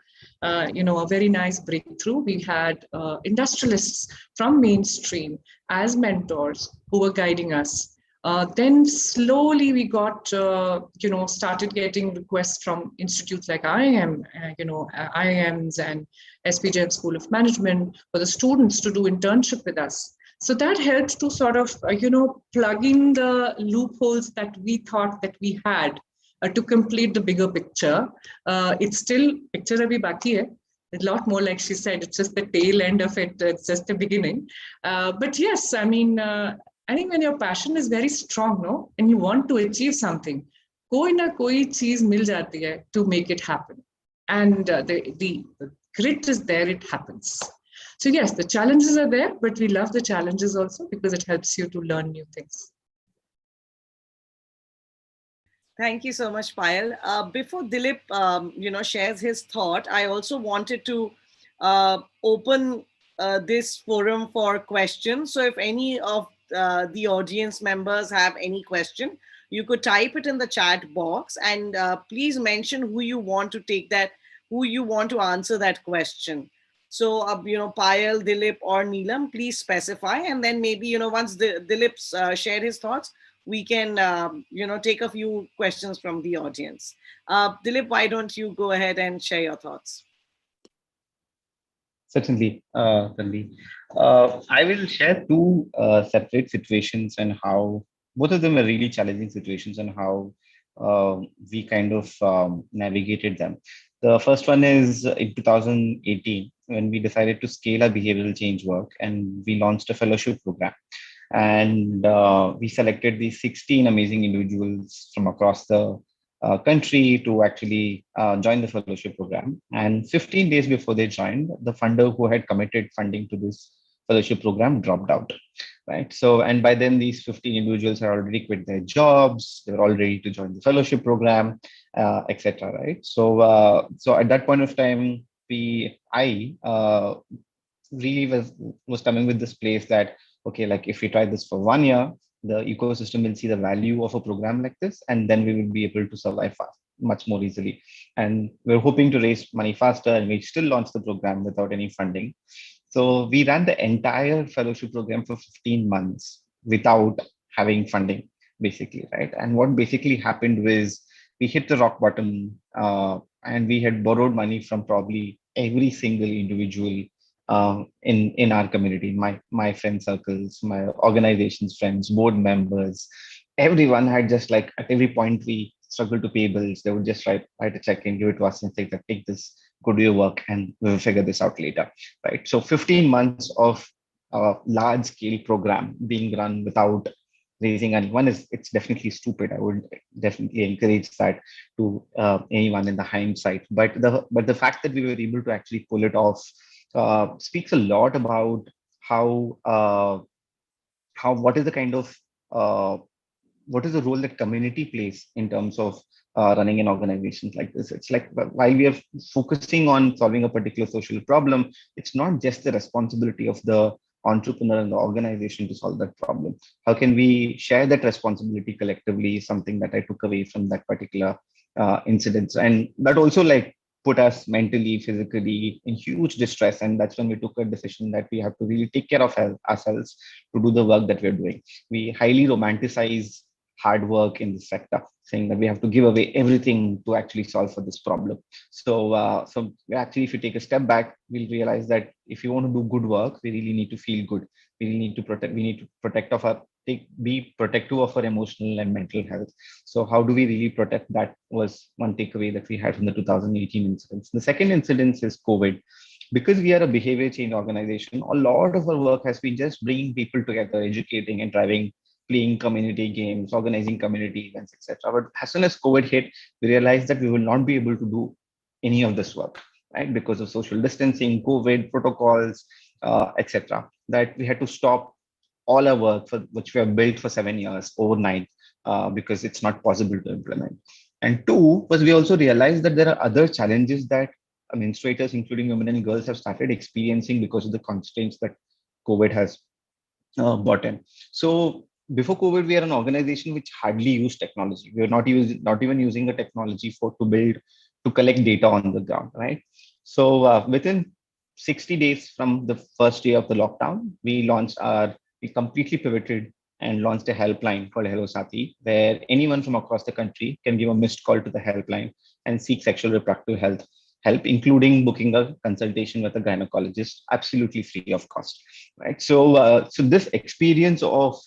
very nice breakthrough. We had industrialists from mainstream as mentors who were guiding us. Then slowly we got, started getting requests from institutes like IIM, IIMs and SPJM School of Management for the students to do internship with us. So that helped to sort of, plug in the loopholes that we thought that we had to complete the bigger picture. It's still, picture abhi baki hai. A lot more, like she said, it's just the tail end of it. It's just the beginning. But yes, I mean, I think when your passion is very strong, no, and you want to achieve something, koi na koi cheez mil jati hai to make it happen. And the grit is there, it happens. So yes, the challenges are there, but we love the challenges also because it helps you to learn new things. Thank you so much, Payal. Before Dilip, shares his thought, I also wanted to open this forum for questions. So if any of the audience members have any question, you could type it in the chat box, and please mention who you want to answer that question. So, Payal, Dilip, or Neelam, please specify. And then maybe, once Dilip's share his thoughts, we can, take a few questions from the audience. Dilip, why don't you go ahead and share your thoughts? Certainly, Tanvi. I will share two separate situations and how both of them are really challenging situations and how we kind of navigated them. The first one is in 2018, when we decided to scale our behavioral change work and we launched a fellowship program. And we selected these 16 amazing individuals from across the country to actually join the fellowship program. And 15 days before they joined, the funder who had committed funding to this fellowship program dropped out, right? So, and by then these 15 individuals had already quit their jobs, they were all ready to join the fellowship program, etc. Right? So, so at that point of time, I really was coming with this place that, okay, like if we try this for 1 year, the ecosystem will see the value of a program like this, and then we will be able to survive fast, much more easily. And we're hoping to raise money faster, and we still launched the program without any funding. So we ran the entire fellowship program for 15 months without having funding, basically, right? And what basically happened was we hit the rock bottom, and we had borrowed money from probably every single individual in our community, my friend circles, my organization's friends, board members. Everyone had just like at every point we struggled to pay bills, they would just write a check and give it to us and say that take this, go do your work, and we'll figure this out later, right? So 15 months of a large scale program being run without raising anyone is, it's definitely stupid. I would definitely encourage that to anyone in the hindsight. But the fact that we were able to actually pull it off speaks a lot about how what is the kind of what is the role that community plays in terms of running an organization like this. It's like while we are focusing on solving a particular social problem, it's not just the responsibility of the entrepreneur and the organization to solve that problem. How can we share that responsibility collectively? Something that I took away from that particular incidents, and that also like put us mentally, physically in huge distress. And that's when we took a decision that we have to really take care of ourselves to do the work that we're doing. We highly romanticize hard work in this sector, saying that we have to give away everything to actually solve for this problem. So actually, if you take a step back, we'll realize that if you want to do good work, we really need to feel good. We really need to protect. We need to protect of our be protective of our emotional and mental health. So how do we really protect that was one takeaway that we had from the 2018 incidents. The second incident is COVID. Because we are a behavior change organization, a lot of our work has been just bringing people together, educating and driving, playing community games, organizing community events, etc. But as soon as COVID hit, we realized that we will not be able to do any of this work, right? Because of social distancing, COVID protocols, etc. That we had to stop all our work for which we have built for 7 years overnight, because it's not possible to implement. And two was we also realized that there are other challenges that administrators, including women and girls, have started experiencing because of the constraints that COVID has brought in. So before COVID, we are an organization which hardly used technology. We were not even using the technology to collect data on the ground, right? So within 60 days from the first day of the lockdown, we completely pivoted and launched a helpline called Hello Sati, where anyone from across the country can give a missed call to the helpline and seek sexual reproductive health help, including booking a consultation with a gynecologist, absolutely free of cost, right? So this experience of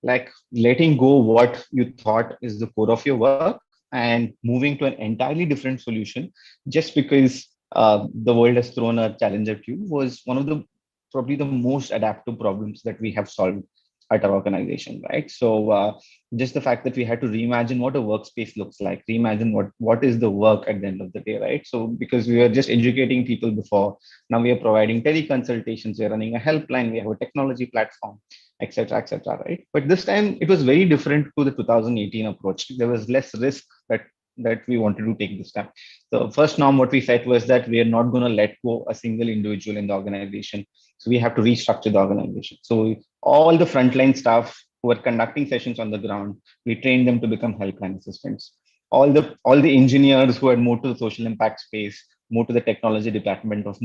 like letting go what you thought is the core of your work and moving to an entirely different solution just because the world has thrown a challenge at you was one of the probably the most adaptive problems that we have solved at our organization, right? So just the fact that we had to reimagine what a workspace looks like, reimagine what is the work at the end of the day, right? So because we were just educating people before, now we are providing teleconsultations, we're running a helpline, we have a technology platform, etc., right? But this time it was very different to the 2018 approach. There was less risk that we wanted to take this time. The first norm what we set was that we are not going to let go a single individual in the organization. So we have to restructure the organization. So all the frontline staff who are conducting sessions on the ground, we trained them to become helpline assistants. All the engineers who had moved to the social impact space, moved to the technology department of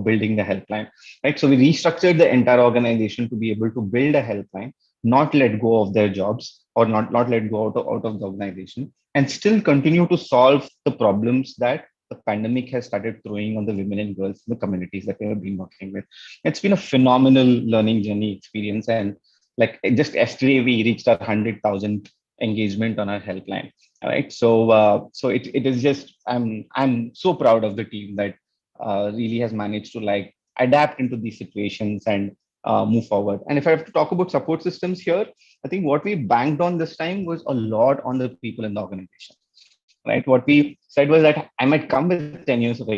building the helpline. Right. So we restructured the entire organization to be able to build a helpline, not let go of their jobs or not let go out of the organization, and still continue to solve the problems that the pandemic has started throwing on the women and girls in the communities that we have been working with. It's been a phenomenal learning journey experience. And like just yesterday, we reached our 100,000 engagement on our helpline. All right. So it is just, I'm so proud of the team that really has managed to like adapt into these situations and move forward. And if I have to talk about support systems here, I think what we banked on this time was a lot on the people in the organization, right? What we said was that I might come with 10 years of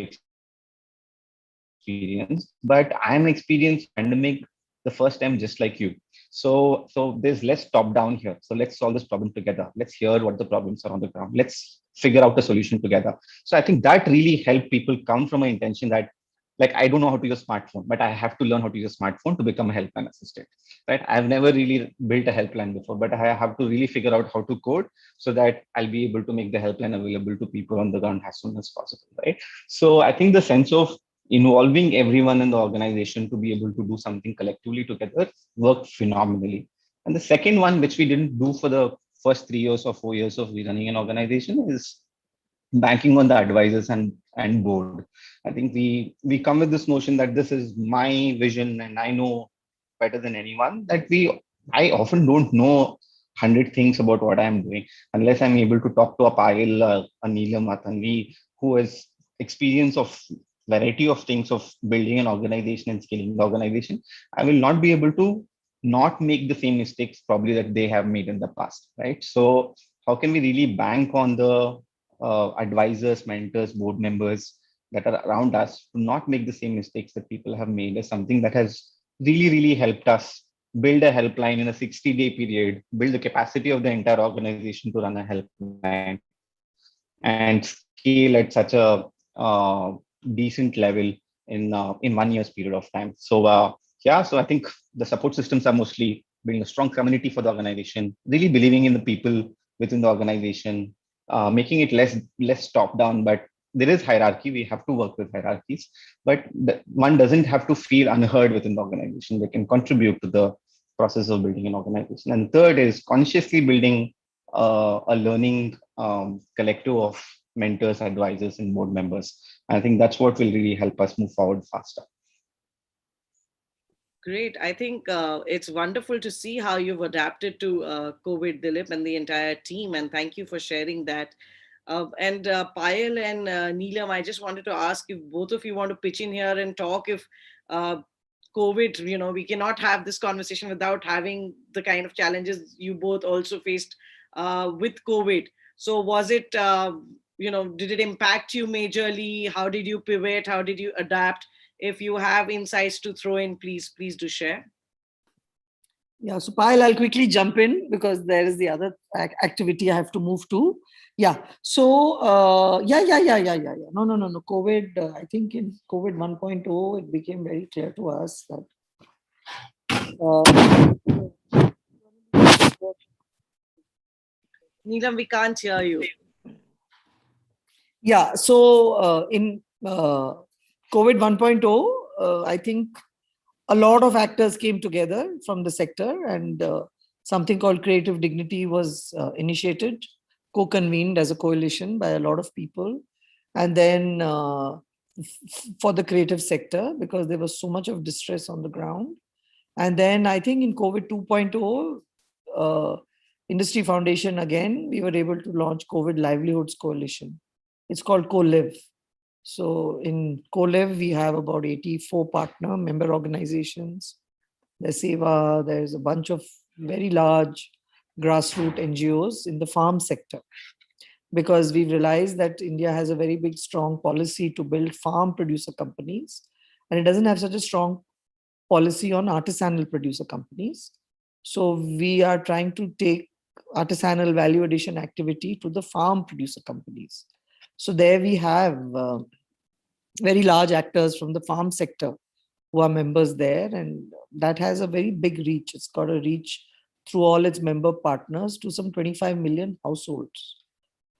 experience, but I'm experienced pandemic the first time just like you. So there's less top down here. So let's solve this problem together. Let's hear what the problems are on the ground. Let's figure out a solution together. So I think that really helped people come from an intention that like I don't know how to use smartphone, but I have to learn how to use smartphone to become a helpline assistant, right? I've never really built a helpline before, but I have to really figure out how to code so that I'll be able to make the helpline available to people on the ground as soon as possible, right? So I think the sense of involving everyone in the organization to be able to do something collectively together worked phenomenally. And the second one, which we didn't do for the first 3 years or 4 years of running an organization, is banking on the advisors and board. I think we come with this notion that this is my vision and I know better than anyone, that I often don't know 100 things about what I'm doing unless I'm able to talk to a Payal, a Neelam, a Tanvi, who has experience of variety of things of building an organization and scaling the organization. I will not be able to not make the same mistakes probably that they have made in the past, right? So how can we really bank on the advisors, mentors, board members that are around us to not make the same mistakes that people have made is something that has really, really helped us build a helpline in a 60-day period, build the capacity of the entire organization to run a helpline, and scale at such a decent level in 1 year's period of time. So yeah, so I think the support systems are mostly building a strong community for the organization, really believing in the people within the organization, making it less top down, but there is hierarchy. We have to work with hierarchies, but one doesn't have to feel unheard within the organization. They can contribute to the process of building an organization. And third is consciously building a learning collective of mentors, advisors, and board members. I think that's what will really help us move forward faster. Great. I think it's wonderful to see how you've adapted to COVID, Dilip, and the entire team. And thank you for sharing that. And Payal and Neelam, I just wanted to ask if both of you want to pitch in here and talk if COVID, we cannot have this conversation without having the kind of challenges you both also faced with COVID. So was it, did it impact you majorly? How did you pivot? How did you adapt? If you have insights to throw in, please do share. Yeah, so Payal, I'll quickly jump in because there is the other activity I have to move to. Yeah, so yeah. No. COVID, I think in COVID 1.0, it became very clear to us that Neelam, we can't hear you. Yeah, so in COVID 1.0, I think a lot of actors came together from the sector, and something called Creative Dignity was initiated, co-convened as a coalition by a lot of people. And then for the creative sector, because there was so much of distress on the ground. And then I think in COVID 2.0, Industry Foundation, again, we were able to launch COVID Livelihoods Coalition. It's called Conclave. So in Conclave, we have about 84 partner member organizations. There's Seva, there's a bunch of very large grassroots NGOs in the farm sector, because we've realized that India has a very big, strong policy to build farm producer companies, and it doesn't have such a strong policy on artisanal producer companies. So we are trying to take artisanal value addition activity to the farm producer companies. So there we have very large actors from the farm sector who are members there, and that has a very big reach. It's got a reach through all its member partners to some 25 million households.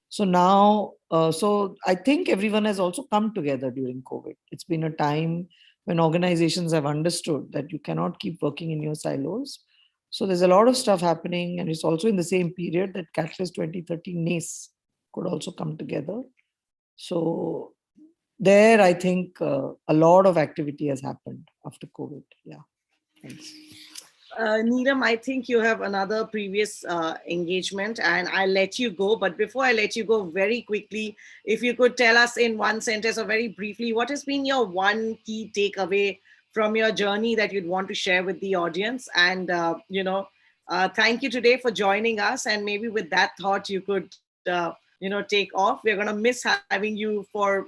So now, so I think everyone has also come together during COVID. It's been a time when organizations have understood that you cannot keep working in your silos. So there's a lot of stuff happening, and it's also in the same period that Catalyst 2030 NACE could also come together. So there, I think a lot of activity has happened after COVID. Yeah, thanks. Neelam, I think you have another previous engagement, and I'll let you go. But before I let you go, very quickly, if you could tell us in one sentence or very briefly, what has been your one key takeaway from your journey that you'd want to share with the audience? And, thank you today for joining us. And maybe with that thought, you could, take off. We're going to miss having you for,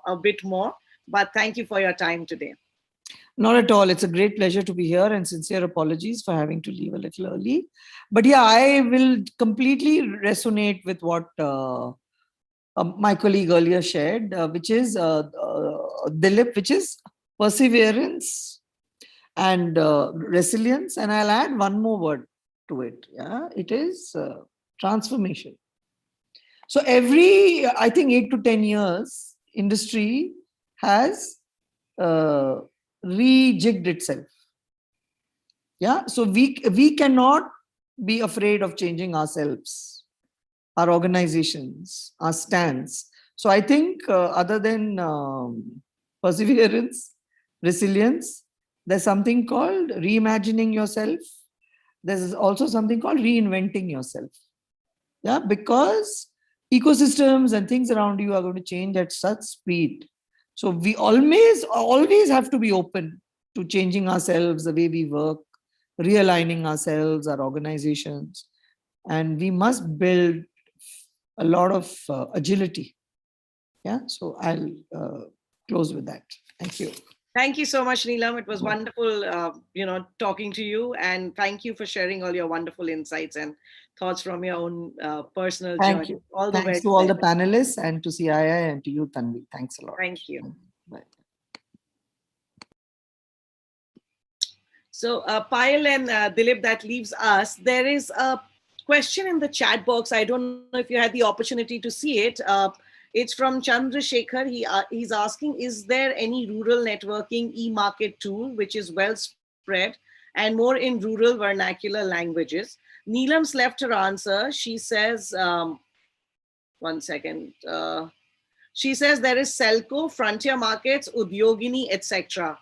a bit more. But thank you for your time today. Not at all. It's a great pleasure to be here, and sincere apologies for having to leave a little early. But yeah, I will completely resonate with what my colleague earlier shared, which is Dilip, which is perseverance and resilience. And I'll add one more word to it. Yeah, it is transformation. So every, I think, 8 to 10 years, industry has rejigged itself. Yeah, so we cannot be afraid of changing ourselves, our organizations, our stance. So I think other than perseverance, resilience, there's something called reimagining yourself. There's also something called reinventing yourself. Yeah, because ecosystems and things around you are going to change at such speed. So we always have to be open to changing ourselves, the way we work, realigning ourselves, our organizations, and we must build a lot of agility. Yeah, so I'll close with that. Thank you. Thank you so much, Neelam. It was wonderful, talking to you, and thank you for sharing all your wonderful insights and thoughts from your own personal Thank journey. you. All the Thanks very to all the best. panelists and to CII and to you, Tanvi. Thanks a lot. Thank you. Bye. So, Payal and Dilip, that leaves us. There is a question in the chat box. I don't know if you had the opportunity to see it. It's from Chandrasekhar. He's asking, is there any rural networking e-market tool which is well spread and more in rural vernacular languages? Neelam's left her answer. She says, one second. She says there is Selco, Frontier Markets, Udyogini, etc.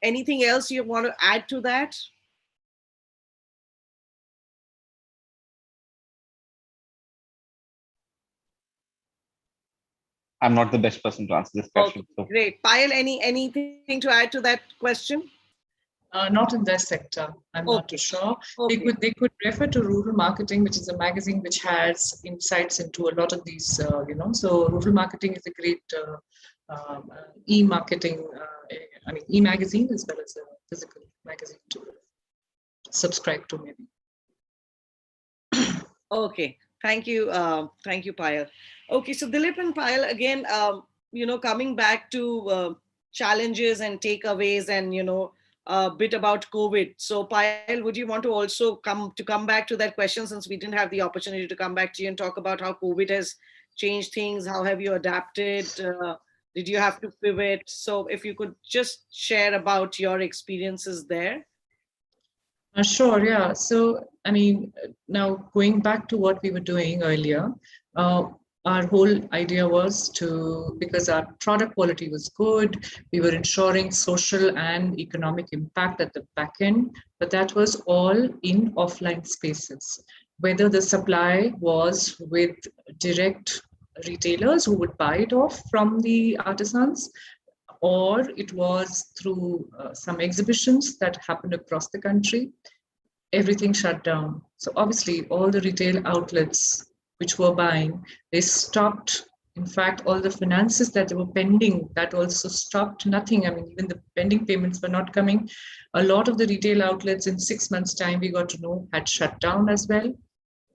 Anything else you want to add to that? I'm not the best person to answer this question. Okay, great. Payal, anything to add to that question? Not in their sector. I'm not too sure. They could refer to Rural Marketing, which is a magazine which has insights into a lot of these. So Rural Marketing is a great e-marketing. E-magazine as well as a physical magazine to subscribe to, maybe. Okay, thank you, Payal. Okay, so Dilip and Payal, again, coming back to challenges and takeaways, and a bit about COVID. So Payal, would you want to also come back to that question, since we didn't have the opportunity to come back to you and talk about how COVID has changed things? How have you adapted? Did you have to pivot? So if you could just share about your experiences there. Sure, yeah. So, now going back to what we were doing earlier, our whole idea was because our product quality was good, we were ensuring social and economic impact at the back end, but that was all in offline spaces. Whether the supply was with direct retailers who would buy it off from the artisans, or it was through some exhibitions that happened across the country, everything shut down. So obviously all the retail outlets which were buying, they stopped. In fact, all the finances that they were pending, that also stopped. Nothing, even the pending payments were not coming. A lot of the retail outlets in 6 months' time, we got to know, had shut down as well.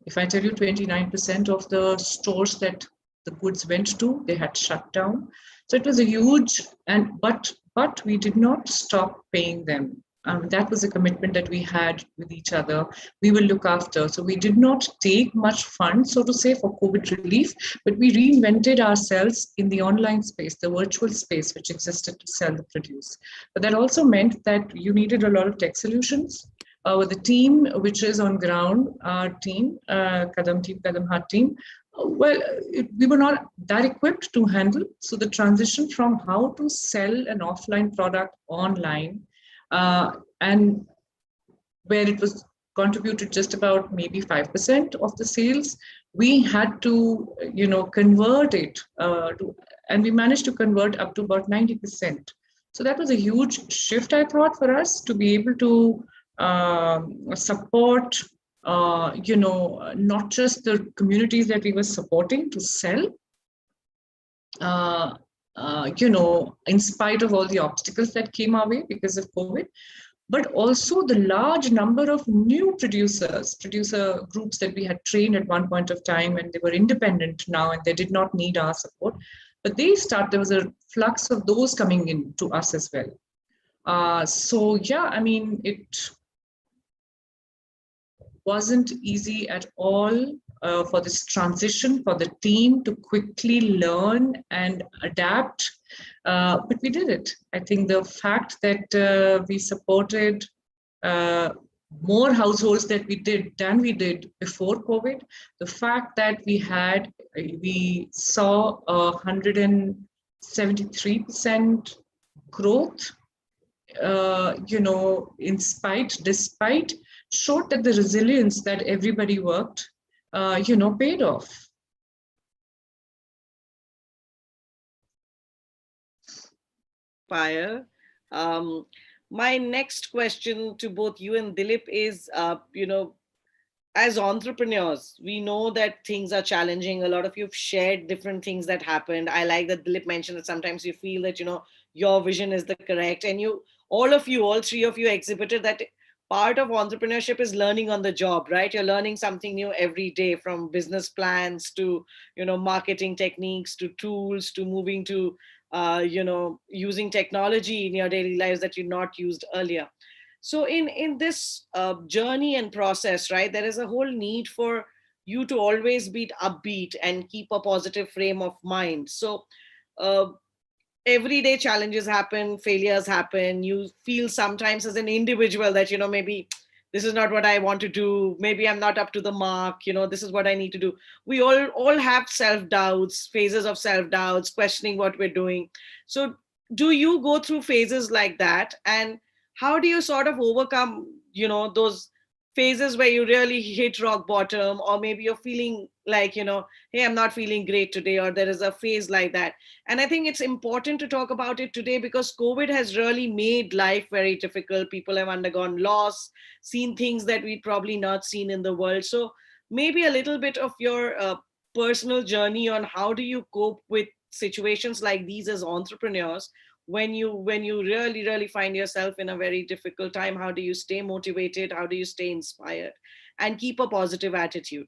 If I tell you 29% of the stores that the goods went to, they had shut down. So it was a huge, but we did not stop paying them. That was a commitment that we had with each other. We will look after. So we did not take much funds, so to say, for COVID relief, but we reinvented ourselves in the online space, the virtual space which existed to sell the produce. But that also meant that you needed a lot of tech solutions. With the team which is on ground, our team, Kadam Hat team, we were not that equipped to handle. So the transition from how to sell an offline product online, and where it was contributed just about maybe 5% of the sales, we had to, convert it and we managed to convert up to about 90%. So that was a huge shift, I thought, for us to be able to support, not just the communities that we were supporting to sell, in spite of all the obstacles that came our way because of COVID, but also the large number of new producer groups that we had trained at one point of time, and they were independent now and they did not need our support. But there was a flux of those coming in to us as well. It wasn't easy at all for this transition, for the team to quickly learn and adapt, but we did it. I think the fact that we supported more households than we did before COVID, the fact that we saw 173% growth, despite, showed that the resilience that everybody worked, paid off. Payal, my next question to both you and Dilip is, as entrepreneurs, we know that things are challenging. A lot of you have shared different things that happened. I like that Dilip mentioned that sometimes you feel that, your vision is the correct. And all three of you exhibited that part of entrepreneurship is learning on the job, right? You're learning something new every day, from business plans to, marketing techniques, to tools, to moving to, using technology in your daily lives that you not used earlier. So in this journey and process, right, there is a whole need for you to always be upbeat and keep a positive frame of mind. So uh, everyday challenges happen, failures happen. You feel sometimes as an individual that, maybe this is not what I want to do. Maybe I'm not up to the mark. This is what I need to do. We all have self doubts, phases of self doubts, questioning what we're doing. So do you go through phases like that? And how do you sort of overcome, those phases where you really hit rock bottom, or maybe you're feeling like, hey, I'm not feeling great today, or there is a phase like that. And I think it's important to talk about it today because COVID has really made life very difficult. People have undergone loss, seen things that we'd probably not seen in the world. So maybe a little bit of your personal journey on how do you cope with situations like these as entrepreneurs, when you really find yourself in a very difficult time. How do you stay motivated? How do you stay inspired and keep a positive attitude?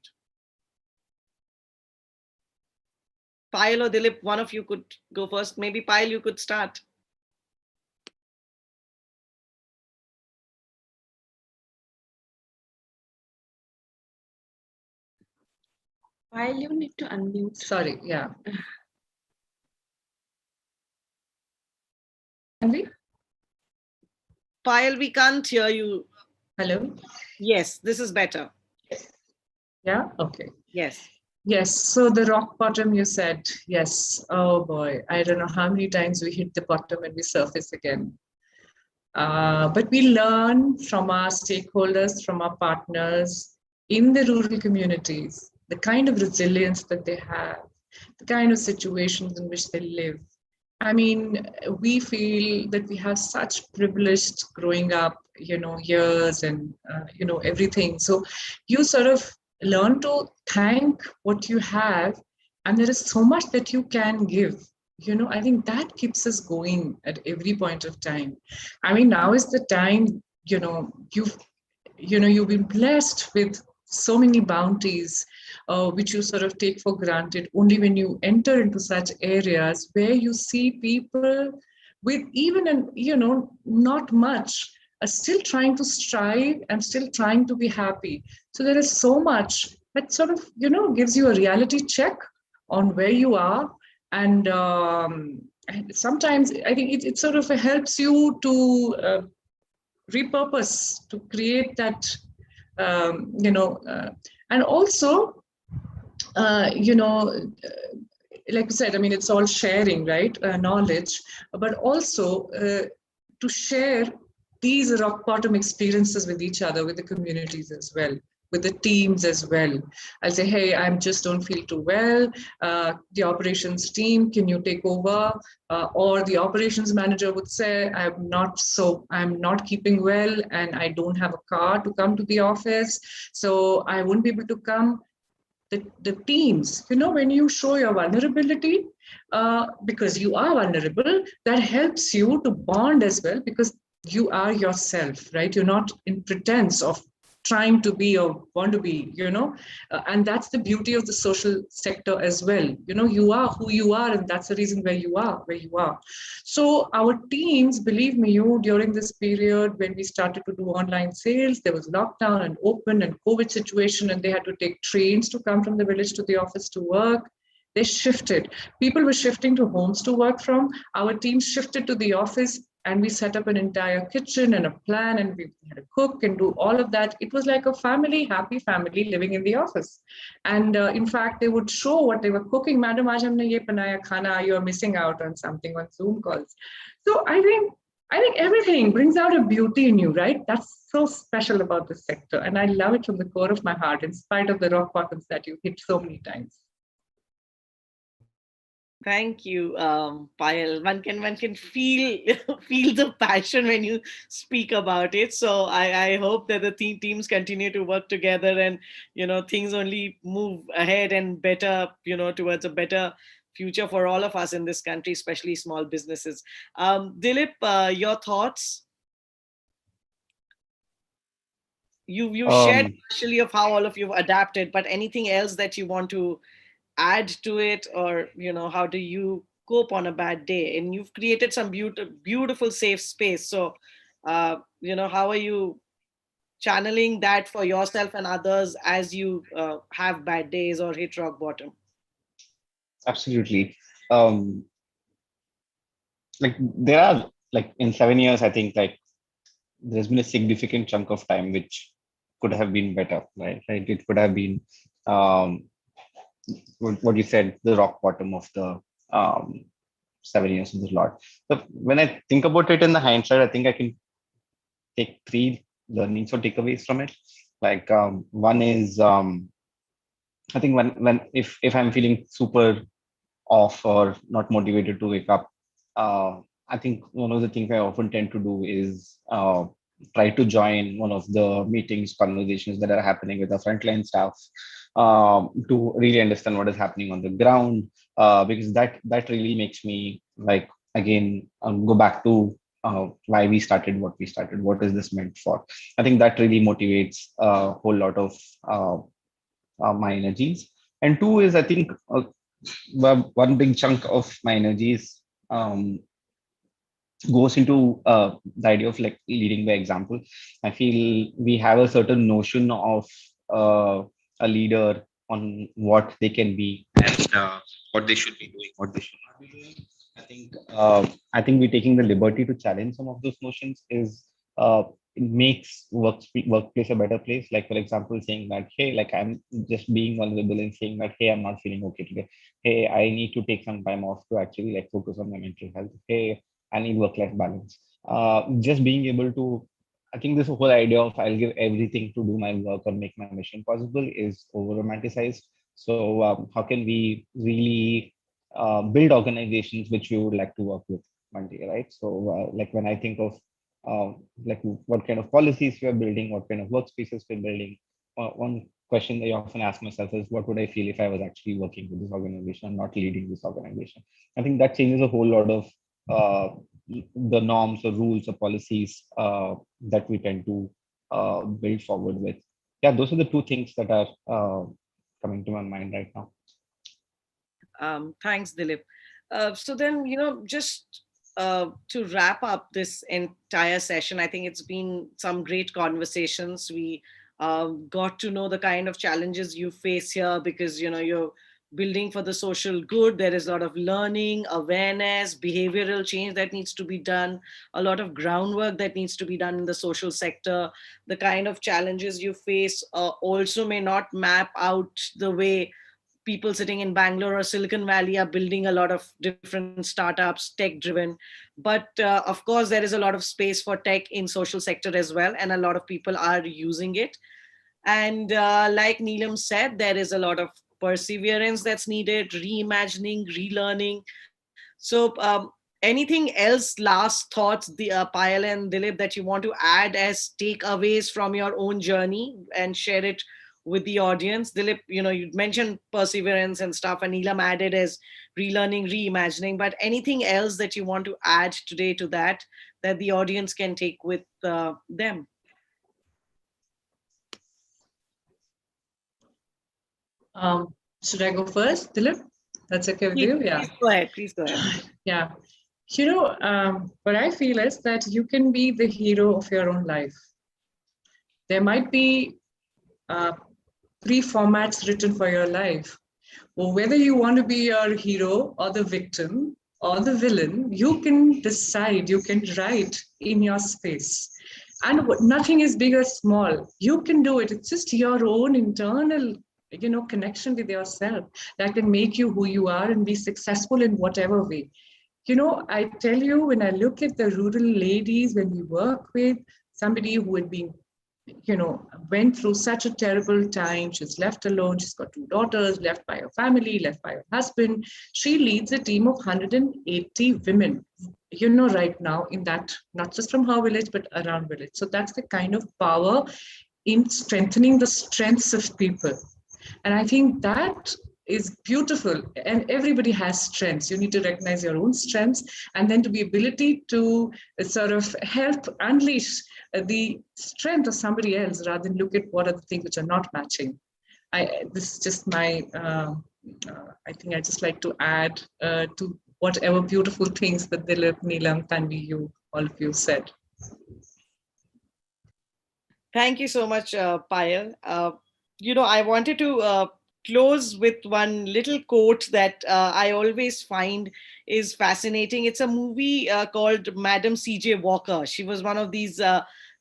Payal or Dilip, one of you could go first. Maybe Payal, you could start. While you need to unmute. Sorry, yeah. Can we? Payal, we can't hear you. Hello? Yes, this is better. Yeah, okay. Yes. Yes, so the rock bottom you said, yes. Oh boy, I don't know how many times we hit the bottom and we surface again. But we learn from our stakeholders, from our partners in the rural communities, the kind of resilience that they have, the kind of situations in which they live. I mean, we feel that we have such privileged growing up, years and, everything. So you sort of learn to thank what you have, and there is so much that you can give. I think that keeps us going at every point of time. I mean, now is the time, you've been blessed with so many bounties, which you sort of take for granted only when you enter into such areas where you see people with even not much are still trying to strive and still trying to be happy. So there is so much that sort of gives you a reality check on where you are. And sometimes I think it sort of helps you to repurpose, to create that, and also, like I said, I mean, it's all sharing, right? Knowledge, but also to share these rock bottom experiences with each other, with the communities as well, with the teams as well. I'll say, hey, I just don't feel too well. The operations team, can you take over? Or the operations manager would say, I'm not keeping well and I don't have a car to come to the office, so I won't be able to come. The teams, when you show your vulnerability, because you are vulnerable, that helps you to bond as well, because you are yourself, right? You're not in pretense of trying to be or want to be, and that's the beauty of the social sector as well. You are who you are, and that's the reason where you are. So our teams, believe me, during this period when we started to do online sales, there was lockdown and open and COVID situation, and they had to take trains to come from the village to the office to work. They shifted. People were shifting to homes to work from. Our team shifted to the office, and we set up an entire kitchen and a plan, and we had to cook and do all of that. It was like a happy family living in the office. And in fact, they would show what they were cooking. Madam, aaj humne ye banaya khana, you are missing out on something on Zoom calls. So I think everything brings out a beauty in you, right? That's so special about this sector. And I love it from the core of my heart, in spite of the rock bottoms that you hit so many times. Thank you, Payal. One can feel feel the passion when you speak about it. So I hope that the teams continue to work together, and things only move ahead and better, towards a better future for all of us in this country, especially small businesses. Dilip, your thoughts? You've shared Um, partially of how all of you've adapted, but anything else that you want to add to it, or how do you cope on a bad day? And you've created some beautiful safe space. So, how are you channeling that for yourself and others as you have bad days or hit rock bottom? Absolutely. Um, like there are like in 7 years, I think like there's been a significant chunk of time which could have been better, right? Right. It could have been um, what you said, the rock bottom of the 7 years of the Lord. So when I think about it in the hindsight, I think I can take three learnings or takeaways from it. Like one is I think when if I'm feeling super off or not motivated to wake up, I think one of the things I often tend to do is try to join one of the meetings, conversations that are happening with the frontline staff to really understand what is happening on the ground, because that really makes me like again go back to why we started what we started. What is this meant for? I think that really motivates a whole lot of my energies. And two is I think one big chunk of my energies goes into the idea of like leading by example. I feel we have a certain notion of a leader on what they can be and what they should be doing, what they should not be doing. I think we're taking the liberty to challenge some of those notions is it makes workplace a better place. Like for example, saying that hey, like I'm just being vulnerable and saying that hey, I'm not feeling okay today. Hey, I need to take some time off to actually like focus on my mental health. Hey, I need work-life balance. Just being able to, I think this whole idea of I'll give everything to do my work or make my mission possible is over-romanticized. So how can we really build organizations which we would like to work with one day, right? So like when I think of like what kind of policies we are building, what kind of workspaces we're building, one question I often ask myself is what would I feel if I was actually working with this organization and not leading this organization? I think that changes a whole lot of the norms or rules or policies that we tend to build forward with. Yeah, those are the two things that are coming to my mind right now. Thanks, Dilip. So then, just to wrap up this entire session, I think it's been some great conversations. We got to know the kind of challenges you face here because, you're building for the social good. There is a lot of learning, awareness, behavioral change that needs to be done, a lot of groundwork that needs to be done in the social sector. The kind of challenges you face also may not map out the way people sitting in Bangalore or Silicon Valley are building a lot of different startups, tech driven. But of course, there is a lot of space for tech in social sector as well, and a lot of people are using it. And like Neelam said, there is a lot of perseverance that's needed, reimagining, relearning. So anything else, last thoughts, the Payal and Dilip, that you want to add as takeaways from your own journey and share it with the audience? Dilip, you mentioned perseverance and stuff, and Neelam added as relearning, reimagining. But anything else that you want to add today to that the audience can take with them? Should I go first, Dilip? That's okay with you? Yeah. Please go ahead. Please go ahead. Yeah. What I feel is that you can be the hero of your own life. There might be three formats written for your life. Well, whether you want to be your hero or the victim or the villain, you can decide, you can write in your space. And nothing is big or small. You can do it. It's just your own internal connection with yourself that can make you who you are and be successful in whatever way. I tell you, when I look at the rural ladies, when we work with somebody who had been, went through such a terrible time, she's left alone, she's got two daughters, left by her family, left by her husband. She leads a team of 180 women, right now in that, not just from her village, but around village. So that's the kind of power in strengthening the strengths of people. And I think that is beautiful, and everybody has strengths. You need to recognize your own strengths, and then to be ability to sort of help unleash the strength of somebody else rather than look at what are the things which are not matching. This is just my, I think I just like to add to whatever beautiful things that Dilip, Neelam, Tanvi, you, all of you said. Thank you so much, Payal. I wanted to close with one little quote that I always find is fascinating. It's a movie called Madam C.J. Walker. She was one of these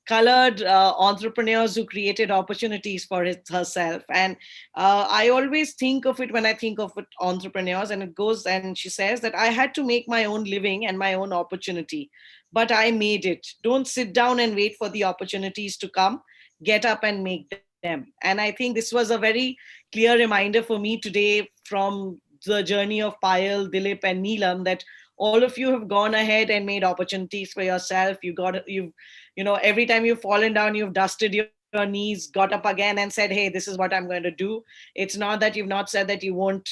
colored entrepreneurs who created opportunities for herself. And I always think of it when I think of it, entrepreneurs, and it goes, and she says that I had to make my own living and my own opportunity, but I made it. Don't sit down and wait for the opportunities to come. Get up and make them. And I think this was a very clear reminder for me today from the journey of Payal, Dilip, and Neelam, that all of you have gone ahead and made opportunities for yourself. Every time you've fallen down, you've dusted your knees, got up again and said, hey, this is what I'm going to do. It's not that you've not said that you won't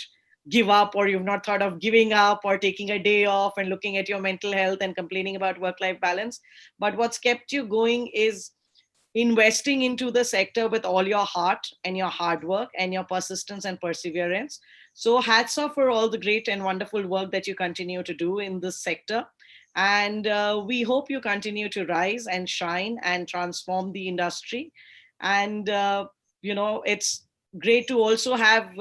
give up, or you've not thought of giving up or taking a day off and looking at your mental health and complaining about work-life balance. But what's kept you going is investing into the sector with all your heart and your hard work and your persistence and perseverance. So hats off for all the great and wonderful work that you continue to do in this sector. And we hope you continue to rise and shine and transform the industry. And, it's great to also have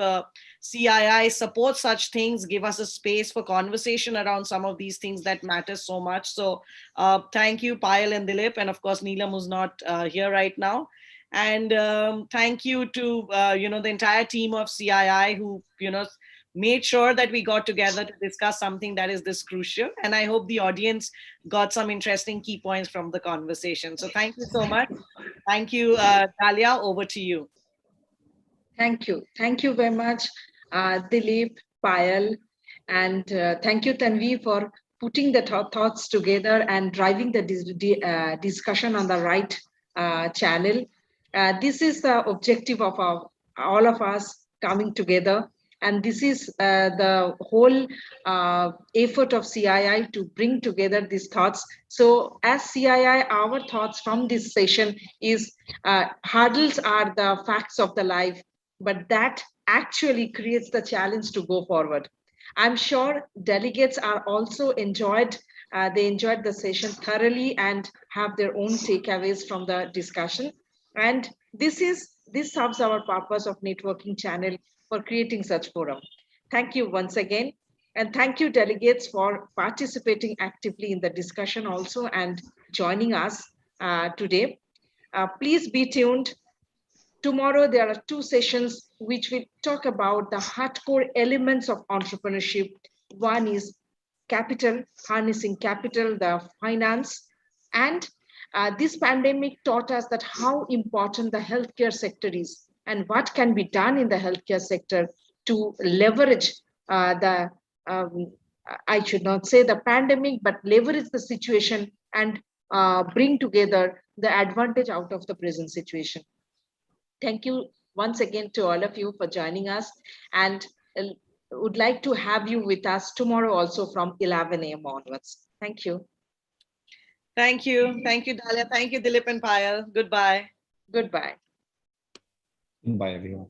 CII support such things, give us a space for conversation around some of these things that matter so much. So thank you, Payal and Dilip, and of course, Neelam, who's not here right now. And thank you to, the entire team of CII who, made sure that we got together to discuss something that is this crucial. And I hope the audience got some interesting key points from the conversation. So thank you so much. Thank you, Dalia, over to you. Thank you. Thank you very much, Dilip, Payal, and thank you, Tanvi, for putting the thoughts together and driving the discussion on the right channel. This is the objective of all of us coming together. And this is the whole effort of CII to bring together these thoughts. So as CII, our thoughts from this session is hurdles are the facts of the life, but that actually creates the challenge to go forward. I'm sure delegates are also they enjoyed the session thoroughly and have their own takeaways from the discussion. And this serves our purpose of networking channel for creating such forum. Thank you once again. And thank you, delegates, for participating actively in the discussion also and joining us today. Please be tuned. Tomorrow, there are 2 sessions which will talk about the hardcore elements of entrepreneurship. One is capital, harnessing capital, the finance. And this pandemic taught us that how important the healthcare sector is and what can be done in the healthcare sector to leverage I should not say the pandemic, but leverage the situation and bring together the advantage out of the present situation. Thank you once again to all of you for joining us, and would like to have you with us tomorrow also from 11 a.m. onwards. Thank you. Thank you. Thank you, Dalia. Thank you, Dilip and Payal. Goodbye. Goodbye. Bye, everyone.